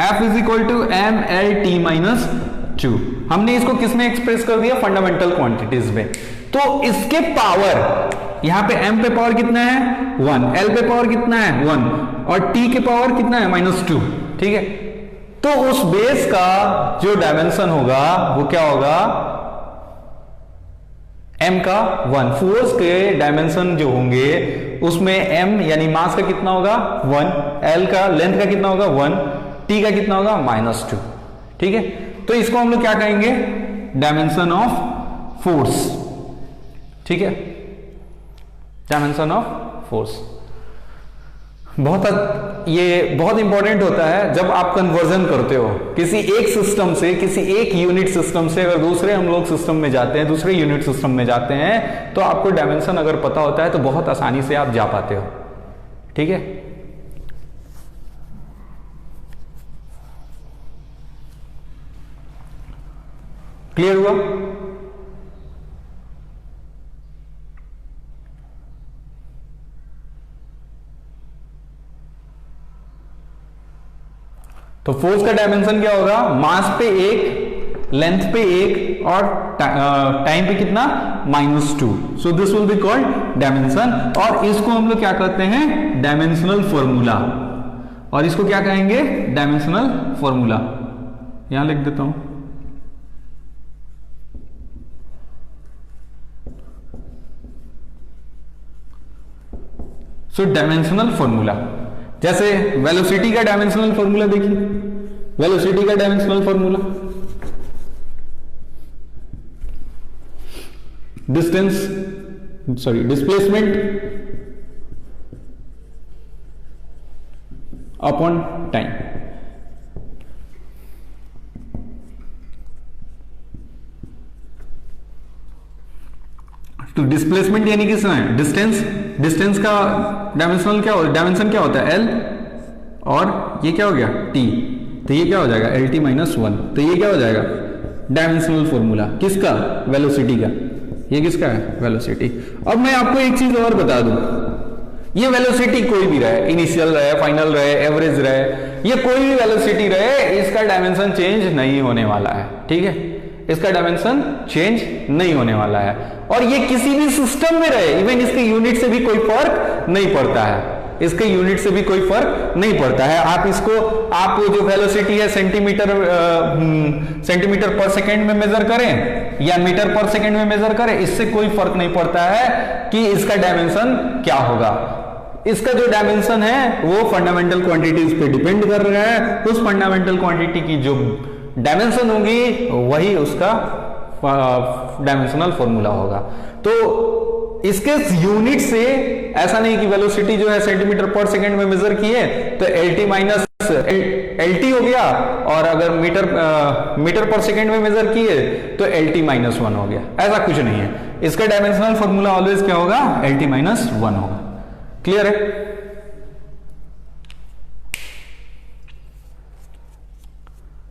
f is equal to ml t -2। हमने इसको किसमें एक्सप्रेस कर दिया, फंडामेंटल क्वांटिटीज में। तो इसके पावर, यहां पे m पे पावर कितना है 1, L पे पावर कितना है 1, और t के पावर कितना है -2, ठीक है। तो उस बेस का जो डायमेंशन होगा वो क्या होगा, m का 1। फोर्स के डायमेंशन जो होंगे उसमें m यानी मास का कितना होगा 1, L का लेंथ का कितना होगा 1, t का कितना होगा -2, ठीक है। तो इसको हम लोग क्या कहेंगे, डायमेंशन ऑफ फोर्स, ठीक है, डायमेंशन ऑफ फोर्स। ये बहुत इंपॉर्टेंट होता है जब आप कन्वर्जन करते हो किसी एक सिस्टम से, किसी एक यूनिट सिस्टम से अगर दूसरे हम लोग सिस्टम में जाते हैं, दूसरे यूनिट सिस्टम में जाते हैं, तो आपको डायमेंशन अगर पता होता है तो बहुत आसानी से आप जा पाते हो। ठीक है, क्लियर हुआ? तो फोर्स का डायमेंशन क्या होगा? मास पे एक, लेंथ पे एक और टाइम पे कितना? -2। So this will be called dimension. और इसको हम लोग क्या कहते हैं? Dimensional formula. और इसको क्या कहेंगे? Dimensional formula. यहां लिख देता हूं। सो डायमेंशनल फॉर्मूला, जैसे वेलोसिटी का डायमेंशनल फॉर्मूला देखिए, वेलोसिटी का dimensional formula displacement upon time. तो डिस्प्लेसमेंट यानी किसना है? डिस्टेंस। डिस्टेंस का डायमेंशनल क्या होता है? डायमेंशन क्या होता है? एल। और ये क्या हो गया? टी। तो ये क्या हो जाएगा? L T -1। तो ये क्या हो जाएगा? डायमेंशनल फॉर्मूला किसका? वेलोसिटी का। ये किसका है? वेलोसिटी। अब मैं आपको एक चीज और बता दूं, ये वेलोसिटी कोई भी रहे, इनिशियल रहे, फाइनल रहे, एवरेज रहे, ये कोई भी वेलोसिटी रहे, इसका डायमेंशन चेंज नहीं होने वाला है। ठीक है, इसका डायमेंशन चेंज नहीं होने वाला है। और ये किसी भी सिस्टम में रहे, इवन इसके यूनिट से भी कोई फर्क नहीं पड़ता है, इसके यूनिट से भी कोई फर्क नहीं पड़ता है। आप इसको, आप जो वेलोसिटी है सेंटीमीटर पर सेकंड में मेजर करें या मीटर पर सेकंड में मेजर करें, इससे कोई फर्क नहीं पड़ता है कि इसका डायमेंशन क्या होगा। इसका जो डायमेंशन है वो फंडामेंटल क्वांटिटीज पे डिपेंड कर रहा है। उस फंडामेंटल क्वांटिटी की जो डायमेंशन होगी वही उसका डायमेंशनल फॉर्मूला होगा। तो इसके यूनिट से ऐसा नहीं कि वेलोसिटी जो है सेंटीमीटर पर सेकंड में मेजर किए तो LT हो गया, और अगर मीटर पर सेकंड में मेजर किए तो LT -1 हो गया। ऐसा कुछ नहीं है। इसका डायमेंशनल फॉर्मूला ऑलवेज क्या होगा? LT -1 होगा। क्लियर है?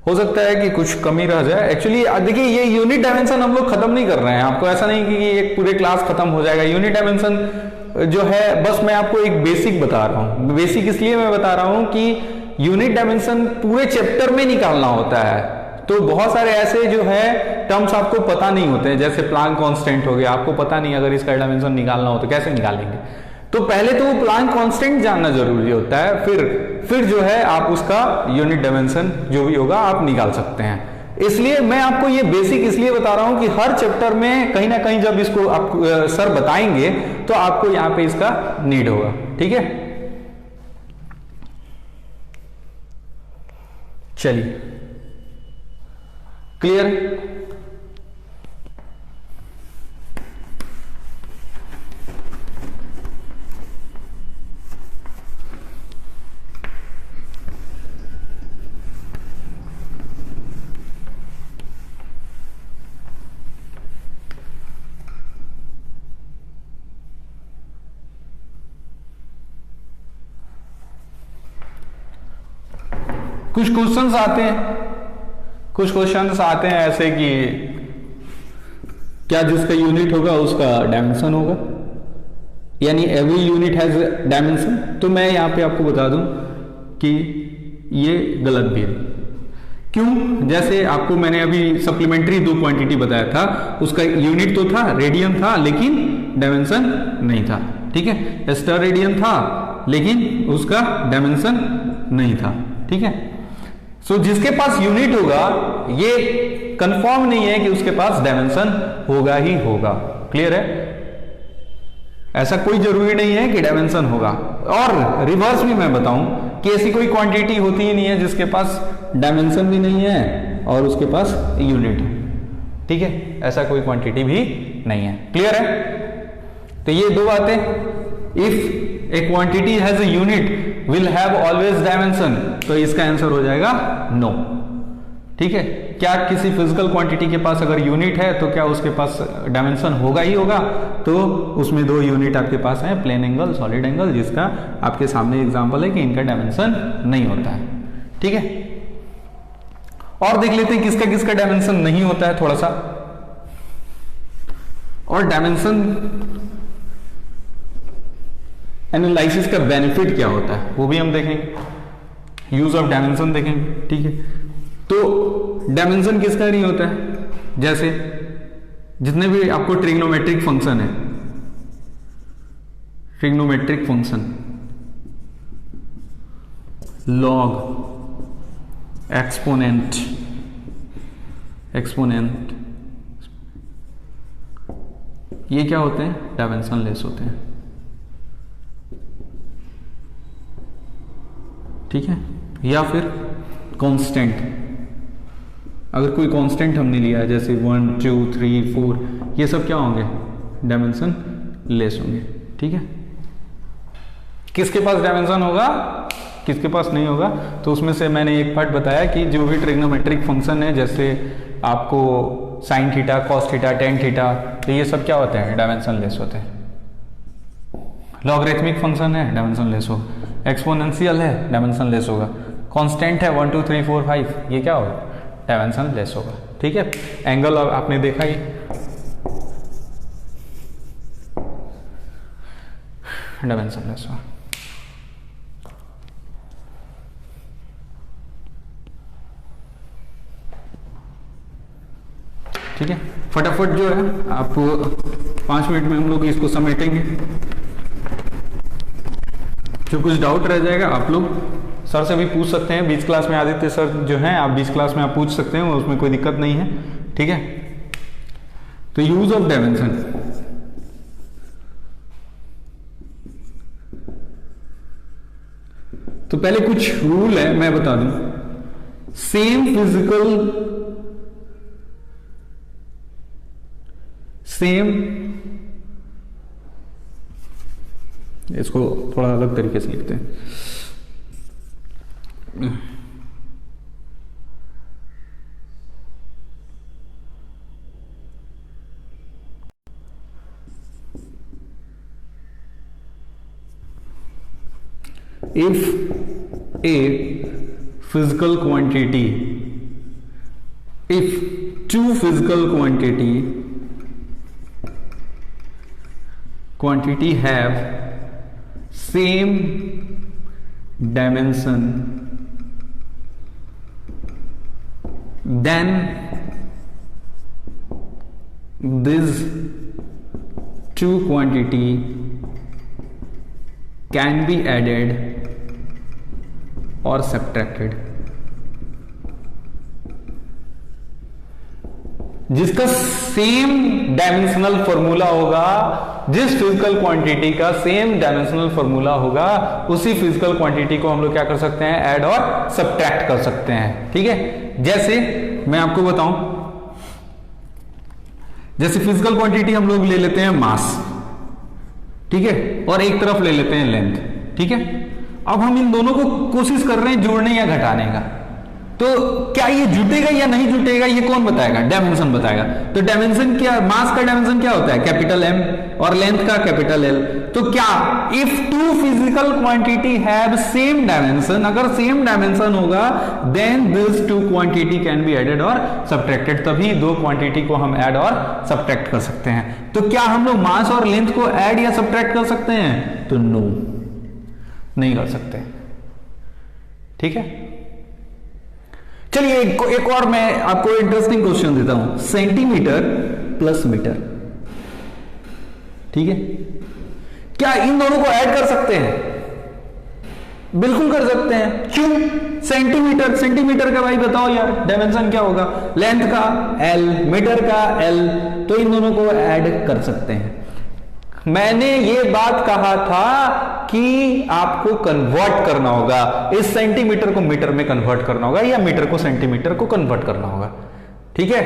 हो सकता है कि कुछ कमी रह जाए। एक्चुअली देखिए, ये यूनिट डायमेंशन हम लोग खत्म नहीं कर रहे हैं। आपको ऐसा नहीं कि एक पूरे क्लास खत्म हो जाएगा। यूनिट डायमेंशन जो है बस मैं आपको एक बेसिक बता रहा हूं। बेसिक इसलिए मैं बता रहा हूं कि यूनिट डायमेंशन पूरे चैप्टर में निकालना होता है। तो बहुत सारे ऐसे जो है टर्म्स आपको पता नहीं होते हैं, जैसे प्लांक कांस्टेंट हो गया, आपको पता नहीं, अगर इसका डायमेंशन निकालना हो तो कैसे निकालेंगे? तो पहले तो वो प्लांक कांस्टेंट जानना जरूरी होता है, फिर जो है आप उसका यूनिट डायमेंशन जो भी होगा आप निकाल सकते हैं। इसलिए मैं आपको ये बेसिक इसलिए बता रहा हूं कि हर चैप्टर में कहीं ना कहीं जब इसको आप सर बताएंगे तो आपको यहां पे इसका नीड होगा। ठीक है, चलिए, क्लियर? कुछ क्वेश्चंस आते हैं ऐसे कि क्या जिसका यूनिट होगा उसका डायमेंशन होगा, यानी एवरी यूनिट हैज डायमेंशन। तो मैं यहां पे आपको बता दूं कि ये गलत भी है। क्यों? जैसे आपको मैंने अभी सप्लीमेंट्री 2 क्वांटिटी बताया था, उसका यूनिट तो था, रेडियन था, लेकिन डायमेंशन नहीं था। ठीक है, स्टर रेडियन था लेकिन उसका डायमेंशन नहीं था। ठीक है, सो जिसके पास यूनिट होगा ये कंफर्म नहीं है कि उसके पास डायमेंशन होगा ही होगा। क्लियर है? ऐसा कोई जरूरी नहीं है कि डायमेंशन होगा। और रिवर्स भी मैं बताऊं कि ऐसी कोई क्वांटिटी होती ही नहीं है जिसके पास डायमेंशन भी नहीं है और उसके पास यूनिट है। ठीक है, ऐसा कोई क्वांटिटी भी नहीं है। क्लियर है? तो ये दो बातें, if A quantity has a unit will have always dimension, तो इसका आंसर हो जाएगा नो। ठीक है, क्या किसी फिजिकल क्वांटिटी के पास अगर यूनिट है तो क्या उसके पास डायमेंशन होगा ही होगा? तो उसमें दो यूनिट आपके पास है, प्लेन एंगल, सॉलिड एंगल, जिसका आपके सामने एग्जांपल है कि इनका डायमेंशन नहीं होता है। ठीक है, और देख लेते हैं किसका किसका डायमेंशन नहीं होता है थोड़ा सा, और डायमेंशन एनालिसिस का बेनिफिट क्या होता है वो भी हम देखेंगे, यूज ऑफ डायमेंशन देखेंगे। ठीक है, तो डायमेंशन किसका नहीं होता है? जैसे जितने भी आपको ट्रिग्नोमेट्रिक फंक्शन है, trigonometric function, log, exponent, exponent, ये क्या होते हैं? डायमेंशन लेस होते हैं। ठीक है, या फिर कांस्टेंट, अगर कोई कांस्टेंट हमने लिया जैसे 1 2 3 4, ये सब क्या होंगे? डायमेंशन लेस होंगे। ठीक है, किसके पास डायमेंशन होगा, किसके पास नहीं होगा? तो उसमें से मैंने एक पार्ट बताया कि जो भी ट्रिग्नोमेट्रिक फंक्शन है, जैसे आपको sine theta, cos theta, tan theta, तो ये सब क्या होते हैं? डायमेंशन लेस होते हैं। लॉगरिथमिक फंक्शन है, डायमेंशन लेस होगा। एक्सपोनेंशियल है, डायमेंशन लेस होगा। कांस्टेंट है 1 2 3 4 5, ये क्या होगा? डायमेंशन लेस होगा। ठीक है, एंगल आपने देखा ही, डायमेंशन लेस होगा। ठीक है, फटाफट जो है आप 5 मिनट में हम लोग इसको समेटेंगे। जो कुछ डाउट रह जाएगा आप लोग सर से भी पूछ सकते हैं। 20 क्लास में आदित्य सर जो हैं, आप 20 क्लास में आप पूछ सकते हैं, उसमें कोई दिक्कत नहीं है। ठीक है, तो यूज ऑफ डायमेंशन, तो पहले कुछ रूल है मैं बता दूं। सेम फिजिकल, सेम, इसको थोड़ा अलग तरीके से लिखते हैं। If a physical quantity, if two physical quantity have same dimension, then this two quantity can be added or subtracted। जिसका सेम डायमेंशनल फॉर्मूला होगा, जिस फिजिकल क्वांटिटी का सेम डायमेंशनल फॉर्मूला होगा, उसी फिजिकल क्वांटिटी को हम लोग क्या कर सकते हैं? ऐड और सब्ट्रैक्ट कर सकते हैं। ठीक है, जैसे मैं आपको बताऊं, जैसे फिजिकल क्वांटिटी हम लोग ले लेते हैं मास, ठीक है, और एक तरफ ले लेते हैं लेंथ। ठीक है, अब हम इन दोनों को कोशिश कर रहे हैं जोड़ने या घटाने का, तो क्या ये जुटेगा या नहीं जुटेगा ये कौन बताएगा? डायमेंशन बताएगा। तो डायमेंशन क्या, मास का डायमेंशन क्या होता है? कैपिटल एम, और लेंथ का कैपिटल एल। तो क्या if two physical quantity have same dimension, अगर सेम डायमेंशन होगा, then this two quantity can be added और सब्ट्रैक्टेड, तभी दो क्वांटिटी को हम ऐड और सब्ट्रैक्ट कर सकते हैं। तो क्या हम लोग मास और लेंथ को ऐड या सब्ट्रैक्ट कर सकते हैं? तो नो, नहीं कर सकते। ठीक है, चलिए एक और मैं आपको इंटरेस्टिंग क्वेश्चन देता हूं, सेंटीमीटर प्लस मीटर। ठीक है, क्या इन दोनों को ऐड कर सकते हैं? बिल्कुल कर सकते हैं। क्यों? सेंटीमीटर, सेंटीमीटर का भाई बताओ यार डायमेंशन क्या होगा? लेंथ का एल, मीटर का एल, तो इन दोनों को ऐड कर सकते हैं। मैंने ये बात कहा था कि आपको कन्वर्ट करना होगा, इस सेंटीमीटर को मीटर में कन्वर्ट करना होगा, या मीटर को सेंटीमीटर को कन्वर्ट करना होगा। ठीक है,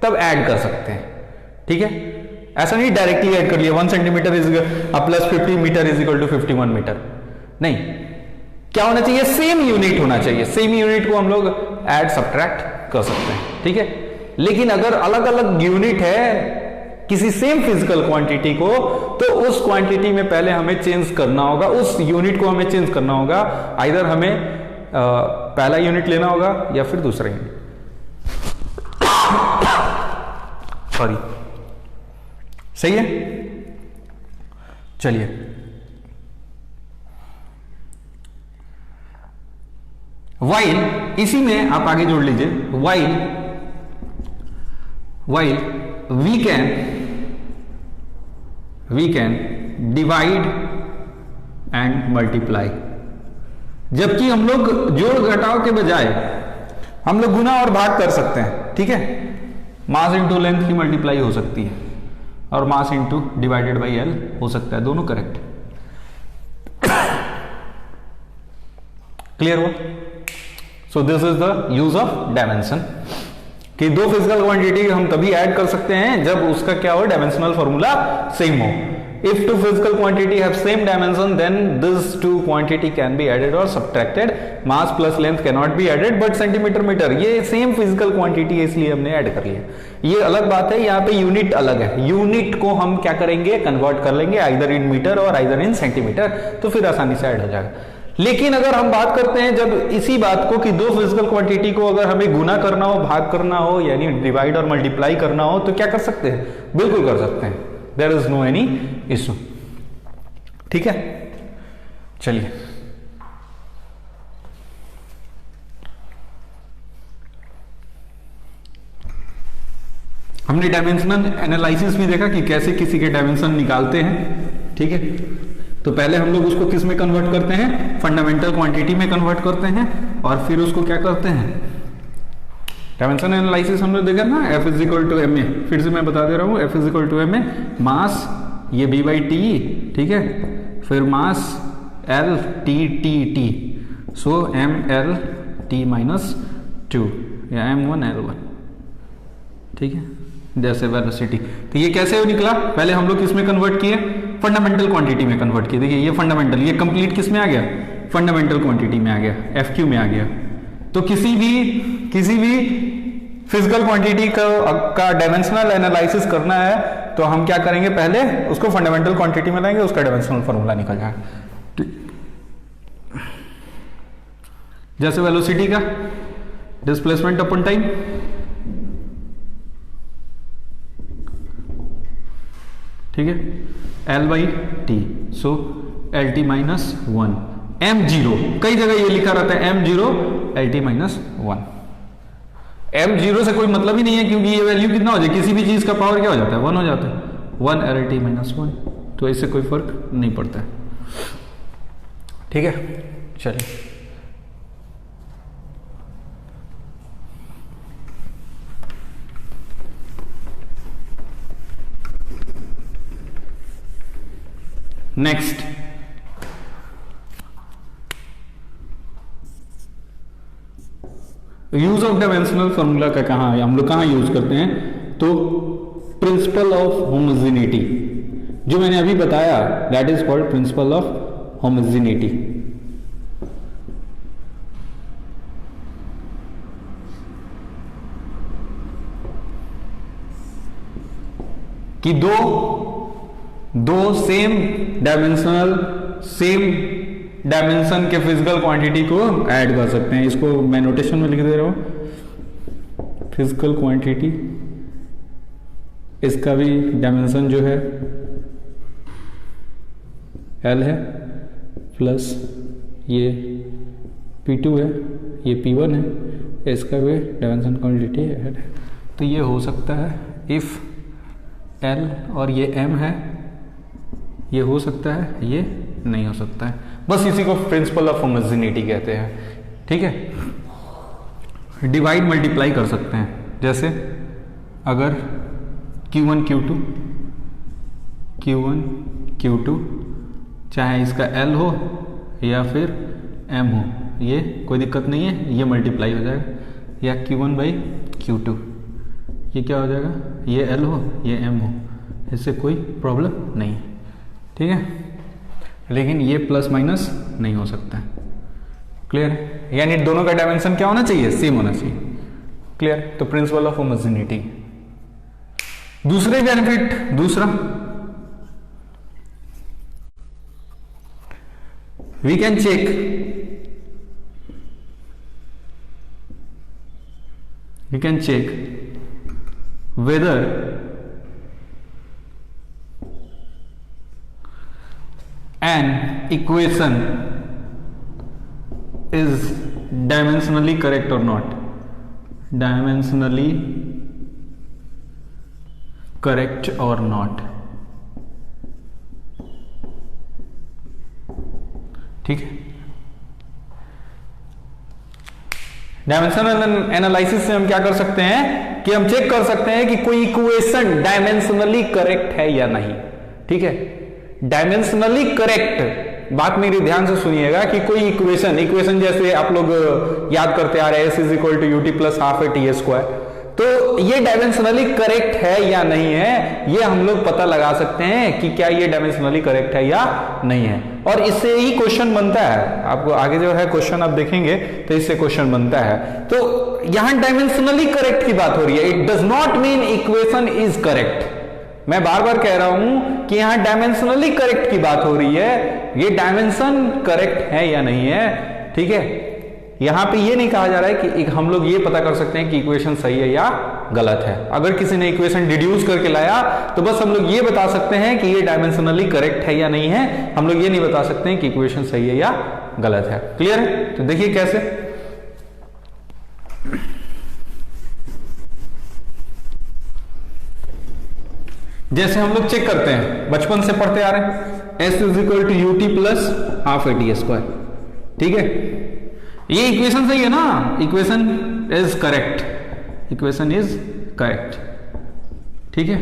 तब ऐड कर सकते हैं। ठीक है, ऐसा नहीं डायरेक्टली ऐड कर लिया 1 centimetre is plus 50 metre is equal to 51 metre, नहीं, क्या होना चाहिए, सेम यूनिट होना चाहिए। सेम यूनिट को हम लोग ऐड सब्ट्रैक्ट कर सकते हैं, ठीक है। लेकिन अगर अलग अलग यूनिट है किसी सेम फिजिकल क्वांटिटी को, तो उस क्वांटिटी में पहले हमें चेंज करना होगा, उस यूनिट को हमें चेंज करना होगा। आइदर हमें पहला यूनिट लेना होगा या फिर दूसरा यूनिट, सॉरी, सही है। चलिए वाइल, इसी में आप आगे जोड़ लीजिए, while we can divide and multiply. जबकि हम लोग जोड़ घटाव के बजाय हम लोग गुना और भाग कर सकते हैं, ठीक है। मास इंटू लेंथ की मल्टीप्लाई हो सकती है और mass into divided by L हो सकता है, दोनों करेक्ट। क्लियर हुआ? So this is the use of dimension, कि दो फिजिकल क्वांटिटी हम तभी ऐड कर सकते हैं जब उसका क्या हो, डायमेंशनल फॉर्मूला सेम हो। If two physical quantity have same dimension, then this two quantity can be added or subtracted. Mass plus length cannot be added, but centimeter meter ये same physical quantity है, इसलिए हमने add कर लिया। ये अलग बात है, यहाँ पे यूनिट अलग है। यूनिट को हम क्या करेंगे, कन्वर्ट कर लेंगे आइदर इन मीटर और आइदर इन सेंटीमीटर, तो फिर आसानी से ऐड हो जाएगा। लेकिन अगर हम बात करते हैं जब इसी बात को कि दो फिजिकल क्वांटिटी को अगर हमें गुना करना हो, भाग करना हो, यानी डिवाइड और मल्टीप्लाई करना हो, तो क्या कर सकते हैं, बिल्कुल कर सकते हैं। There is no any issue, ठीक है। चलिए हमने डायमेंशनल एनालिसिस में देखा कि कैसे किसी के डायमेंशन निकालते हैं, ठीक है। तो पहले हम लोग उसको किस में कन्वर्ट करते हैं, फंडामेंटल क्वांटिटी में कन्वर्ट करते हैं, और फिर उसको क्या करते हैं, डायमेंशन एनालिसिस हम लोग देखा ना, F is equal to M A. फिर से मैं बता दे रहा हूँ, F is equal to M A, mass ये B बाई टी, ठीक है, फिर mass L T T T, so M L T minus 2 या M1 L1, ठीक है, जैसे वेलोसिटी। तो ये कैसे निकला, पहले हम लोग किसमें कन्वर्ट किए, फंडामेंटल क्वांटिटी में कन्वर्ट किए। देखिए ये फंडामेंटल, ये कंप्लीट किस में आ गया, फंडामेंटल क्वांटिटी में आ गया, FQ में आ गया। तो किसी भी फिजिकल क्वांटिटी का डायमेंशनल एनालिसिस करना है तो हम क्या करेंगे, पहले उसको फंडामेंटल क्वांटिटी में लाएंगे, उसका डायमेंशनल फॉर्मूला निकल जाएगा। जैसे वेलोसिटी का डिस्प्लेसमेंट अपन टाइम, ठीक है, L by T, so L T minus 1, M0, कई जगह ये लिखा रहता है M0 LT माइनस 1। M0 से कोई मतलब ही नहीं है, क्योंकि ये वैल्यू कितना हो जाए, किसी भी चीज का पावर क्या हो जाता है, 1 हो जाता है, 1 LT माइनस 1, तो इससे कोई फर्क नहीं पड़ता है, ठीक है। चलिए next, use of dimensional formula का कहाँ है, हम लोग कहाँ यूज करते हैं, तो प्रिंसिपल ऑफ होमोजेनिटी, जो मैंने अभी बताया, that is called principal of homogeneity. कि दो सेम डायमेंशन के फिजिकल क्वांटिटी को ऐड कर सकते हैं। इसको मैं नोटेशन में लिख दे रहा हूं, फिजिकल क्वांटिटी, इसका भी डायमेंशन जो है L है, प्लस ये P2 है, ये P1 है, इसका भी डायमेंशन क्वांटिटी है। तो ये हो सकता है इफ L और ये M है, ये हो सकता है, ये नहीं हो सकता है। बस इसी को प्रिंसिपल ऑफ होमोजेनिटी कहते हैं, ठीक है। डिवाइड मल्टीप्लाई कर सकते हैं, जैसे अगर Q1 Q2 चाहे इसका L हो या फिर M हो, ये कोई दिक्कत नहीं है, ये मल्टीप्लाई हो जाएगा, या Q1 बाई Q2, ये क्या हो जाएगा, ये L हो ये M हो, इससे कोई प्रॉब्लम नहीं है, ठीक है। लेकिन ये प्लस माइनस नहीं हो सकता है, क्लियर है, यानी दोनों का डायमेंशन क्या होना चाहिए, सेम होना चाहिए। क्लियर, तो प्रिंसिपल ऑफ होमोजेनिटी। दूसरे बेनिफिट, दूसरा we can check whether an equation is dimensionally correct or not, dimensionally correct or not। ठीक है, डायमेंशनल एनालिसिस से हम क्या कर सकते हैं कि हम चेक कर सकते हैं कि कोई इक्वेशन डायमेंशनली करेक्ट है या नहीं। ठीक है, डायमेंशनली करेक्ट, बात मेरी ध्यान से सुनिएगा कि कोई इक्वेशन जैसे आप लोग याद करते आ रहे हैं, S is equal to U T plus half A T square, तो ये डायमेंशनली करेक्ट है या नहीं है, ये हम लोग पता लगा सकते हैं कि क्या ये डायमेंशनली करेक्ट है या नहीं है, और इससे ही क्वेश्चन बनता है। आपको आगे जो है क्वेश्चन आप देखेंगे तो इससे क्वेश्चन बनता है। तो यहां डायमेंशनली करेक्ट की बात हो रही है, it does not mean equation is correct. मैं बार बार कह रहा हूं कि यहां डायमेंशनली करेक्ट की बात हो रही है, ये डायमेंशन करेक्ट है या नहीं है। ठीक है, यहां पे ये नहीं कहा जा रहा है कि हम लोग ये पता कर सकते हैं कि इक्वेशन सही है या गलत है। अगर किसी ने इक्वेशन डिड्यूस करके लाया तो बस हम लोग ये बता सकते हैं कि ये डायमेंशनली करेक्ट है या नहीं है, हम लोग ये नहीं बता सकते हैं कि इक्वेशन सही है या गलत है। क्लियर है, तो देखिए कैसे, जैसे हम लोग चेक करते हैं, बचपन से पढ़ते आ रहे हैं, S is equal to U T plus half A T square. ठीक है, ये इक्वेशन सही है ना, equation is correct, equation is correct. ठीक है,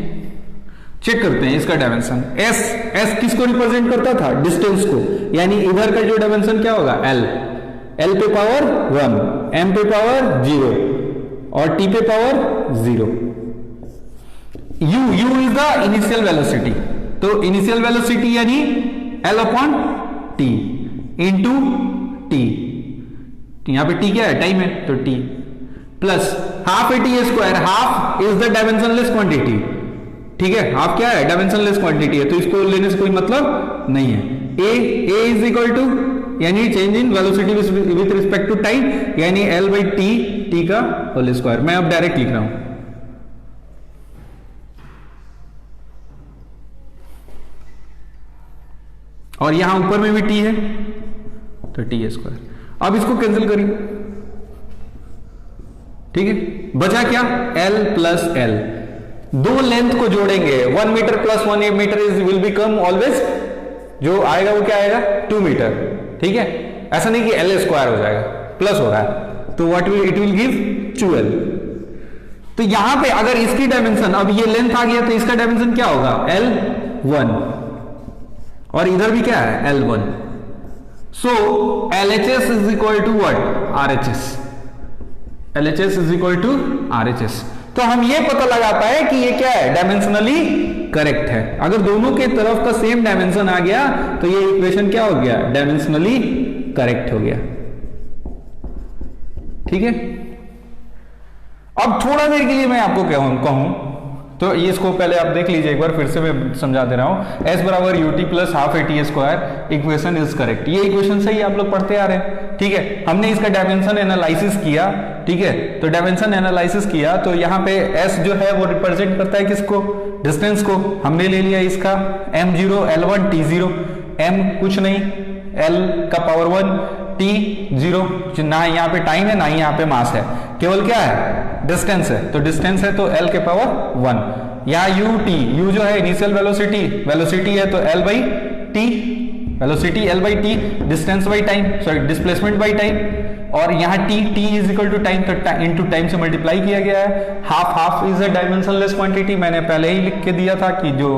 चेक करते हैं इसका डायमेंशन। एस किसको रिप्रेजेंट करता था, डिस्टेंस को, यानी इधर का जो डायमेंशन क्या होगा, एल पे पावर 1, एम पे पावर 0 और टी पे power 0। You is the initial velocity, तो इनिशियल वेलोसिटी यानी L upon T into T, यहां पे टी क्या है, टाइम है, तो T plus half A T square, half is the dimensionless quantity. ठीक है, हाफ क्या है, डायमेंशनलेस क्वांटिटी है, तो इसको लेने से कोई मतलब नहीं है। ए इज इक्वल टू यानी change in velocity with respect to time, यानी एल बाई टी का होल स्क्वायर। मैं अब डायरेक्ट लिख रहा हूं, और यहां ऊपर में भी टी है तो टी स्क्वायर। अब इसको कैंसिल करिए। ठीक है, बचा क्या, एल प्लस एल, दो लेंथ को जोड़ेंगे, 1 metre plus 1 metre is will become always, जो आएगा वो क्या आएगा, 2 मीटर। ठीक है, ऐसा नहीं कि एल स्क्वायर हो जाएगा, प्लस हो रहा है, तो what will it will give 2l। तो यहां पे अगर इसकी डायमेंशन, अब ये लेंथ आ गया तो इसका डायमेंशन क्या होगा, L1, और इधर भी क्या है, L1। So LHS is equal to what, RHS, LHS is equal to RHS। तो हम ये पता लगा पाए कि ये क्या है, डायमेंशनली करेक्ट है। अगर दोनों के तरफ का सेम डायमेंशन आ गया तो ये इक्वेशन क्या हो गया, डायमेंशनली करेक्ट हो गया। ठीक है, अब थोड़ा देर के लिए मैं आपको कहूं तो इसको पहले आप देख लीजिए एक बार, फिर से मैं समझा दे रहा हूं। एस बराबर UT plus half A T square, equation is correct, ये इक्वेशन सही आप लोग पढ़ते आ रहे हैं। ठीक है, हमने इसका डायमेंशन एनालिसिस किया। ठीक है, तो डायमेंशन एनालिसिस किया तो यहाँ पे एस जो है वो रिप्रेजेंट करता है किसको, डिस्टेंस को। हमने ले लिया इसका m0 L1 T0, m कुछ नहीं, l का पावर 1 T0, ना यहाँ पे टाइम है ना ही यहाँ पे मास है, केवल क्या है, डिस्टेंस है। तो डिस्टेंस है तो l के पावर 1, यहाँ u जो है इनिशियल वेलोसिटी है तो l by T, velocity l by T, distance by time, sorry displacement by time, और यहाँ t is equal to time, तो इनटू टाइम से मल्टीप्लाई किया गया है। Half is a dimensionless quantity, मैंने पहले ही लिख के दिया था कि जो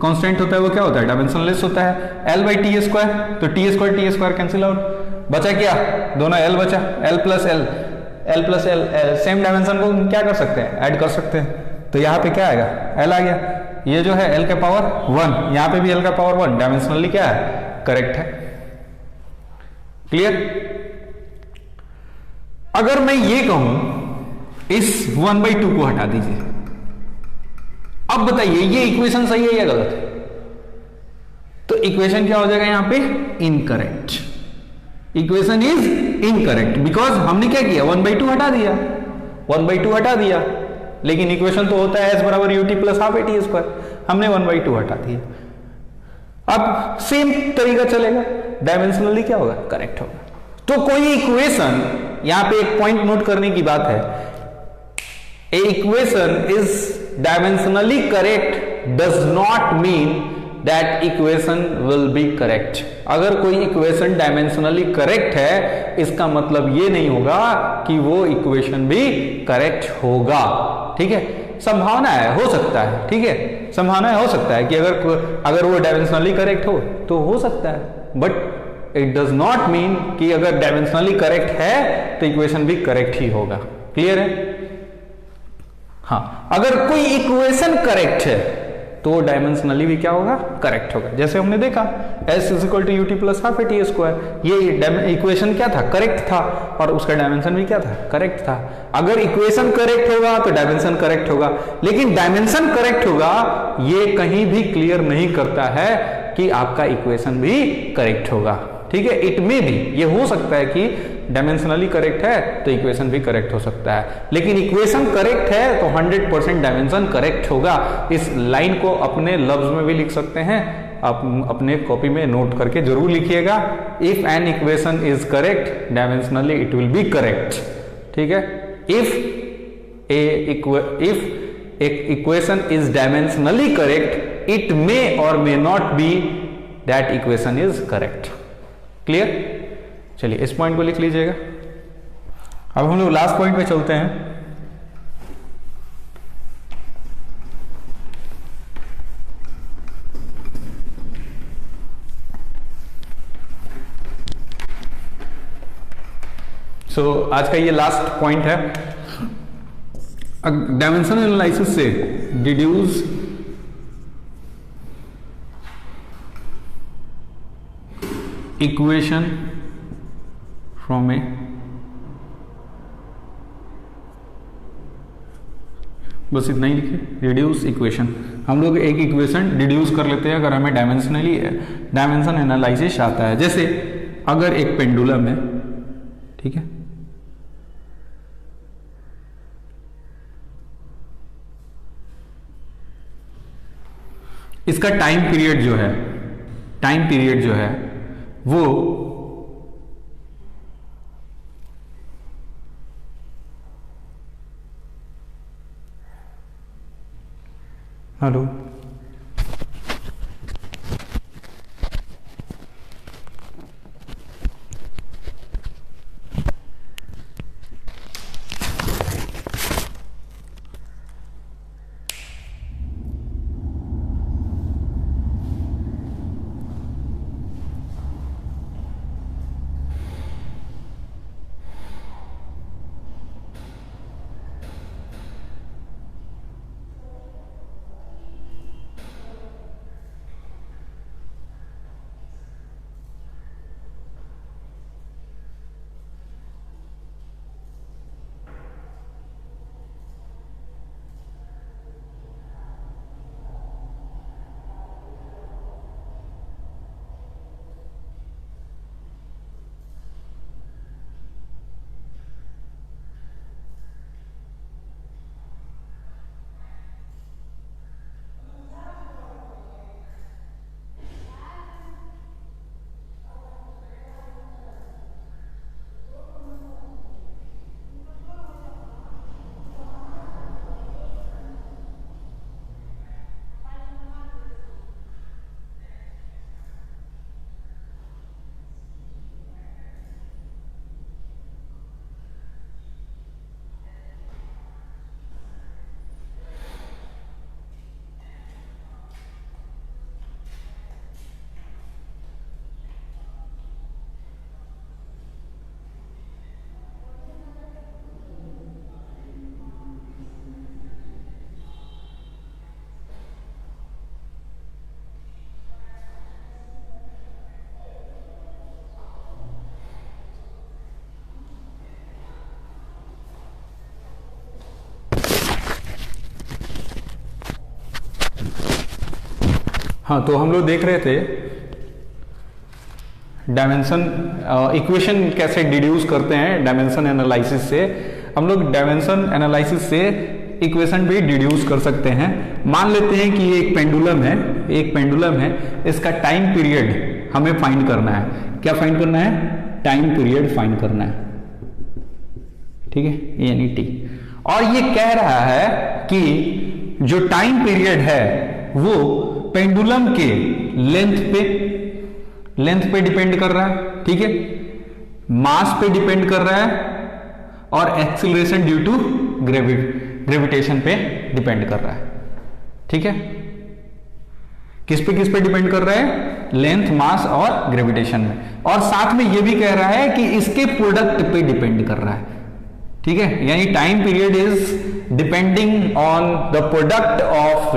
कांस्टेंट होता है वो क्या होता है, डायमेंशनलेस होता है। l बाई टी स्क्वायर, तो टी स्क्वायर कैंसिल आउट, बचा क्या, दोनों l बचा, l plus L, same dimension को क्या कर सकते हैं, ऐड कर सकते हैं। तो यहाँ पे क्या आएगा, l आ गया, ये जो है l के पावर 1, यहाँ पे भी l का पावर 1, डायमेंशनली क्या है, करेक्ट है। क्लियर, अगर मैं ये कहूं इस 1/2 को हटा दीजिए, अब बताइए ये इक्वेशन सही है या गलत है? तो इक्वेशन क्या हो जाएगा यहां पे? Incorrect. Equation is incorrect because हमने क्या किया? 1/2 हटा दिया, 1/2 हटा दिया, लेकिन इक्वेशन तो होता है s बराबर ut plus half at square, हमने 1/2 हटा दिया। अब सेम तरीका चलेगा, डायमेंशनली क्या होगा? करेक्ट होगा। तो कोई इक्वेशन, यहां पे एक पॉइंट नोट करने की बात है, a equation is dimensionally correct does not mean that equation will be correct. अगर कोई इक्वेशन डायमेंशनली करेक्ट है, इसका मतलब ये नहीं होगा कि वो इक्वेशन भी करेक्ट होगा। ठीक है, संभावना है, हो सकता है। ठीक है, संभावना हो सकता है कि अगर वो डायमेंशनली करेक्ट हो तो हो सकता है, but it does not mean कि अगर डायमेंशनली करेक्ट है तो इक्वेशन भी करेक्ट ही होगा। क्लियर है? हाँ, अगर कोई इक्वेशन करेक्ट है तो डायमेंशनली भी क्या होगा? करेक्ट होगा। जैसे हमने देखा s is equal to U T plus half A T square, ये इक्वेशन क्या था? करेक्ट था, और उसका डायमेंशन भी क्या था? करेक्ट था। अगर इक्वेशन करेक्ट होगा तो डायमेंशन करेक्ट होगा, लेकिन डायमेंशन करेक्ट होगा ये कहीं भी क्लियर नहीं करता है कि आपका इक्वेशन भी करेक्ट होगा। ठीक है, इट में भी ये हो सकता है कि डायमेंशनली करेक्ट है तो इक्वेशन भी करेक्ट हो सकता है, लेकिन इक्वेशन करेक्ट है तो 100% डायमेंशन करेक्ट होगा। इस लाइन को अपने लफ्ज में भी लिख सकते हैं, आप अपने कॉपी में नोट करके जरूर लिखिएगा। If an equation is correct dimensionally it will be correct. ठीक है, if equation is dimensionally correct it may और may not be that equation is correct. Clear? चलिए इस पॉइंट को लिख लीजिएगा। अब हम लोग लास्ट पॉइंट पे चलते हैं। आज का ये लास्ट पॉइंट है, डायमेंशन एनालिसिस से डिड्यूस इक्वेशन फ्रॉम ए बस इतना ही लिखे, रिड्यूस इक्वेशन। हम लोग एक इक्वेशन डिड्यूस कर लेते हैं अगर हमें डायमेंशन एनालिसिस आता है। जैसे अगर एक पेंडुलम है, ठीक है, इसका टाइम पीरियड जो है वो हेलो हाँ, तो हम लोग देख रहे थे डायमेंशन इक्वेशन कैसे डिड्यूस करते हैं डायमेंशन एनालिसिस से। हम लोग डायमेंशन एनालिसिस से इक्वेशन भी डिड्यूस कर सकते हैं। मान लेते हैं कि एक पेंडुलम है, इसका टाइम पीरियड हमें फाइंड करना है। क्या फाइंड करना है? टाइम पीरियड फाइंड करना है, ठीक है, यानी टी। और ये कह रहा है कि जो टाइम पीरियड है वो पेंडुलम के लेंथ पे डिपेंड कर रहा है, ठीक है, मास पे डिपेंड कर रहा है और एक्सीलरेशन ड्यू टू ग्रेविटेशन पे डिपेंड कर रहा है, ठीक है। किस पे डिपेंड कर रहा है? लेंथ, मास और ग्रेविटेशन में। और साथ में ये भी कह रहा है कि इसके प्रोडक्ट पे डिपेंड कर रहा है, ठीक है, यानी time period is depending on the product of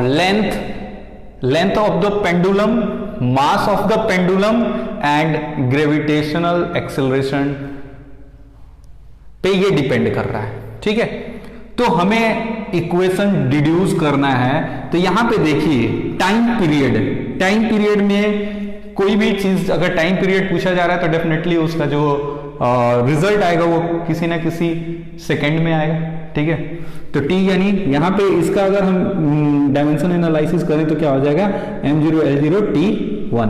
length of the pendulum, mass of the pendulum and gravitational acceleration पे ये डिपेंड कर रहा है, ठीक है। तो हमें इक्वेशन डिड्यूस करना है। तो यहां पे देखिए टाइम पीरियड में कोई भी चीज अगर टाइम पीरियड पूछा जा रहा है तो डेफिनेटली उसका जो रिजल्ट आएगा वो किसी ना किसी सेकंड में आएगा, ठीक है। तो टी यानी यहां पे इसका अगर हम डायमेंशन एनालिसिस करें तो क्या हो जाएगा? m0 l0 t1।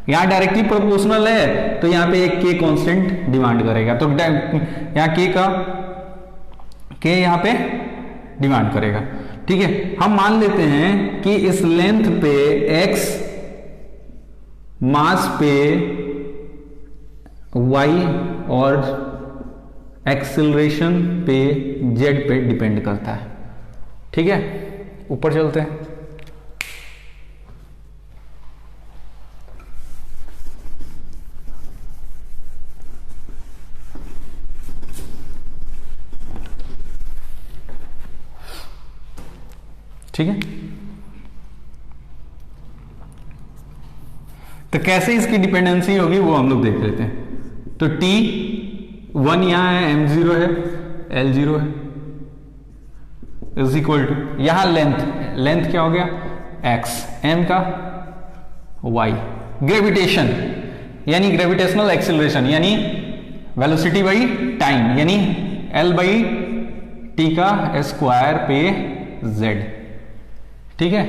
यहां डायरेक्टली प्रोपोर्शनल है तो यहां पे एक k कांस्टेंट डिमांड करेगा, तो यहां k यहां पे डिमांड करेगा, ठीक है। हम मान लेते हैं कि इस लेंथ पे x, मास पे y और एक्सेलरेशन पे z पे डिपेंड करता है, ठीक है। ऊपर चलते हैं। ठीक है, तो कैसे इसकी डिपेंडेंसी होगी वो हम लोग देख लेते हैं। तो T1 यहां है, m0 है, l0 है, इज इक्वल टू यहां लेंथ क्या हो गया? x, m का y, ग्रेविटेशन यानी ग्रेविटेशनल एक्सेलरेशन यानी वेलोसिटी बाई टाइम यानी l बाई टी का स्क्वायर पे z, ठीक है।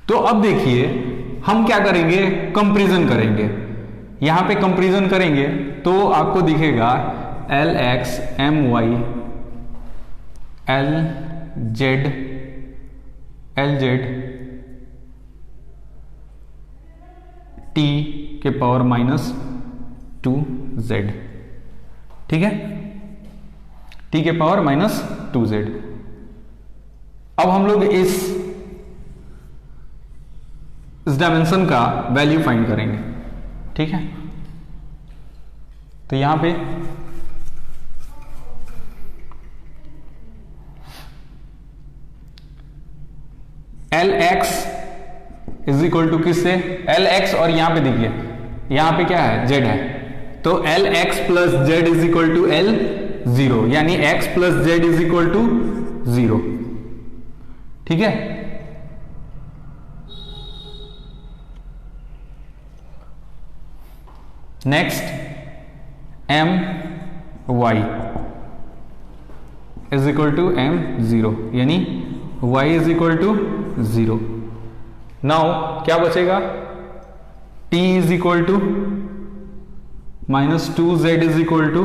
तो अब देखिए हम क्या करेंगे? कंपैरिजन करेंगे। यहां पे कंपैरिजन करेंगे तो आपको दिखेगा lx my lz t के पावर -2z, ठीक है, t के पावर -2z। अब हम लोग इस डायमेंशन का वैल्यू फाइंड करेंगे, ठीक है। तो यहां पे Lx इज इक्वल टू किससे? Lx और यहां पे देखिए यहां पे क्या है? z है, तो Lx plus z is equal to L0 यानी x plus z is equal to 0, ठीक है। Next my is equal to m0 यानी y is equal to 0। Now क्या बचेगा? t is equal to -2z is equal to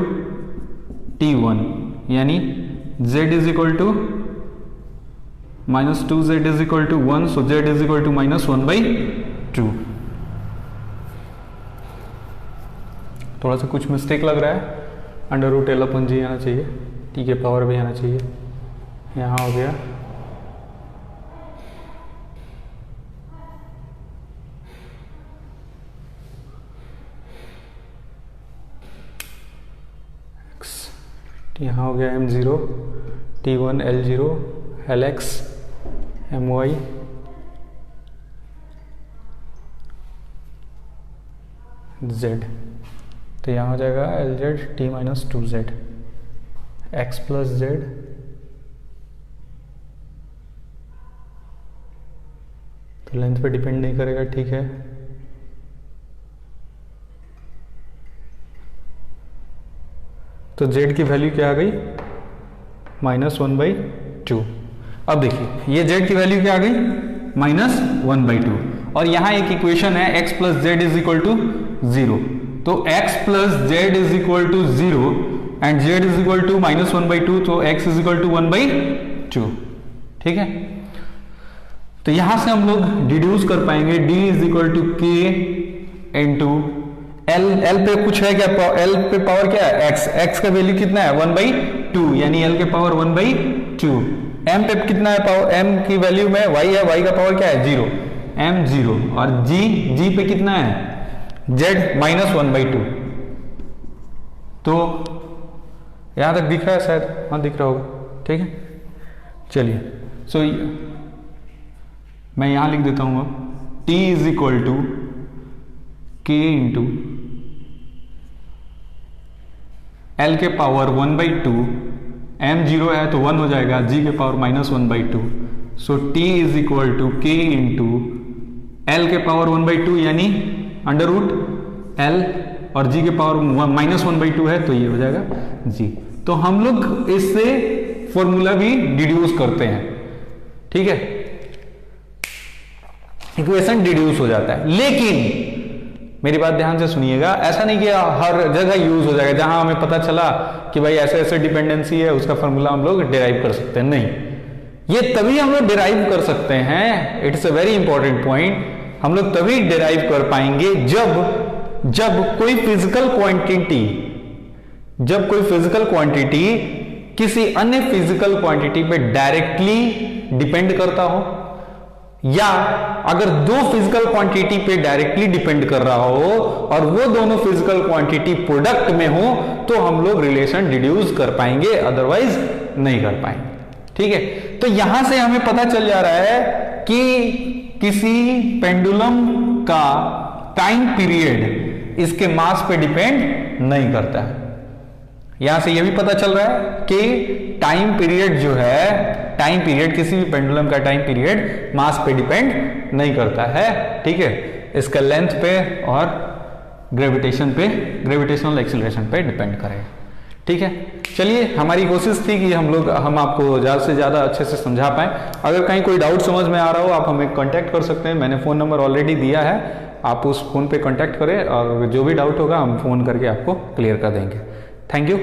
t1 यानी z is equal to -2z is equal to 1, so z is equal to -1/2। थोड़ा सा कुछ mistake लग रहा है, अंडर रूट l अपन जी आना चाहिए, t के पावर भी आना चाहिए, यहाँ हो गया यहाँ हो गया m0 t1 l0 lx my z, तो यहाँ हो जाएगा lz t -2z x plus z तो लेंथ पे डिपेंड नहीं करेगा, ठीक है। तो z की वैल्यू क्या आ गई, -1/2। अब देखिए ये z की वैल्यू क्या आ गई, -1/2, और यहाँ एक इक्वेशन है x + z = 0। तो x + z = 0 एंड z = -1/2, तो x = 1/2, ठीक है। तो यहां से हम लोग डिड्यूस कर पाएंगे d = k × L पे कुछ है क्या, L पे पावर क्या है, x का वैल्यू कितना है 1/2, यानी L के पावर 1/2। m पे कितना है पावर, m की वैल्यू में y है, y का पावर क्या है 0, m 0, और g पे कितना है z -1/2। तो यहां तक दिख रहा है शायद, हाँ दिख रहा होगा, ठीक है। चलिए सो मैं यहां लिख देता हूं अब t = k × L के पावर 1/2, m 0 है तो 1 हो जाएगा, g के पावर -1/2। सो t = k × L के पावर 1/2 यानी √L, और g के पावर -1/2 है तो ये हो जाएगा g। तो हम लोग इससे फॉर्मूला भी डिड्यूस करते हैं, ठीक है, इक्वेशन डिड्यूस हो जाता है। लेकिन मेरी बात ध्यान से सुनिएगा, ऐसा नहीं कि हर जगह यूज हो जाएगा, जहां हमें पता चला कि भाई ऐसे ऐसे डिपेंडेंसी है उसका फॉर्मूला हम लोग डिराइव कर सकते हैं, नहीं। ये तभी हम लोग डिराइव कर सकते हैं, it's a very important point, हम लोग तभी डिराइव कर पाएंगे जब कोई फिजिकल क्वांटिटी किसी अन्य फिजिकल क्वांटिटी पे डायरेक्टली डिपेंड करता हो, या अगर दो फिजिकल क्वांटिटी पे डायरेक्टली डिपेंड कर रहा हो और वो दोनों फिजिकल क्वांटिटी प्रोडक्ट में हो, तो हम लोग रिलेशन डिड्यूस कर पाएंगे, अदरवाइज नहीं कर पाएंगे, ठीक है। तो यहां से हमें पता चल जा रहा है कि किसी पेंडुलम का टाइम पीरियड इसके मास पे डिपेंड नहीं करता है। यहां से यह भी पता चल रहा है कि टाइम पीरियड जो है, टाइम पीरियड किसी भी पेंडुलम का टाइम पीरियड मास पे डिपेंड नहीं करता है, ठीक है, इसका लेंथ पे और ग्रेविटेशनल एक्सीलरेशन पे डिपेंड करेगा, ठीक है। चलिए, हमारी कोशिश थी कि हम आपको ज़्यादा से ज़्यादा अच्छे से समझा पाएं। अगर कहीं कोई डाउट समझ में आ रहा हो आप हमें कांटेक्ट कर सकते हैं, मैंने फ़ोन नंबर ऑलरेडी दिया है, आप उस फ़ोन पे कांटेक्ट करें और जो भी डाउट होगा हम फ़ोन करके आपको क्लियर कर देंगे। Thank you.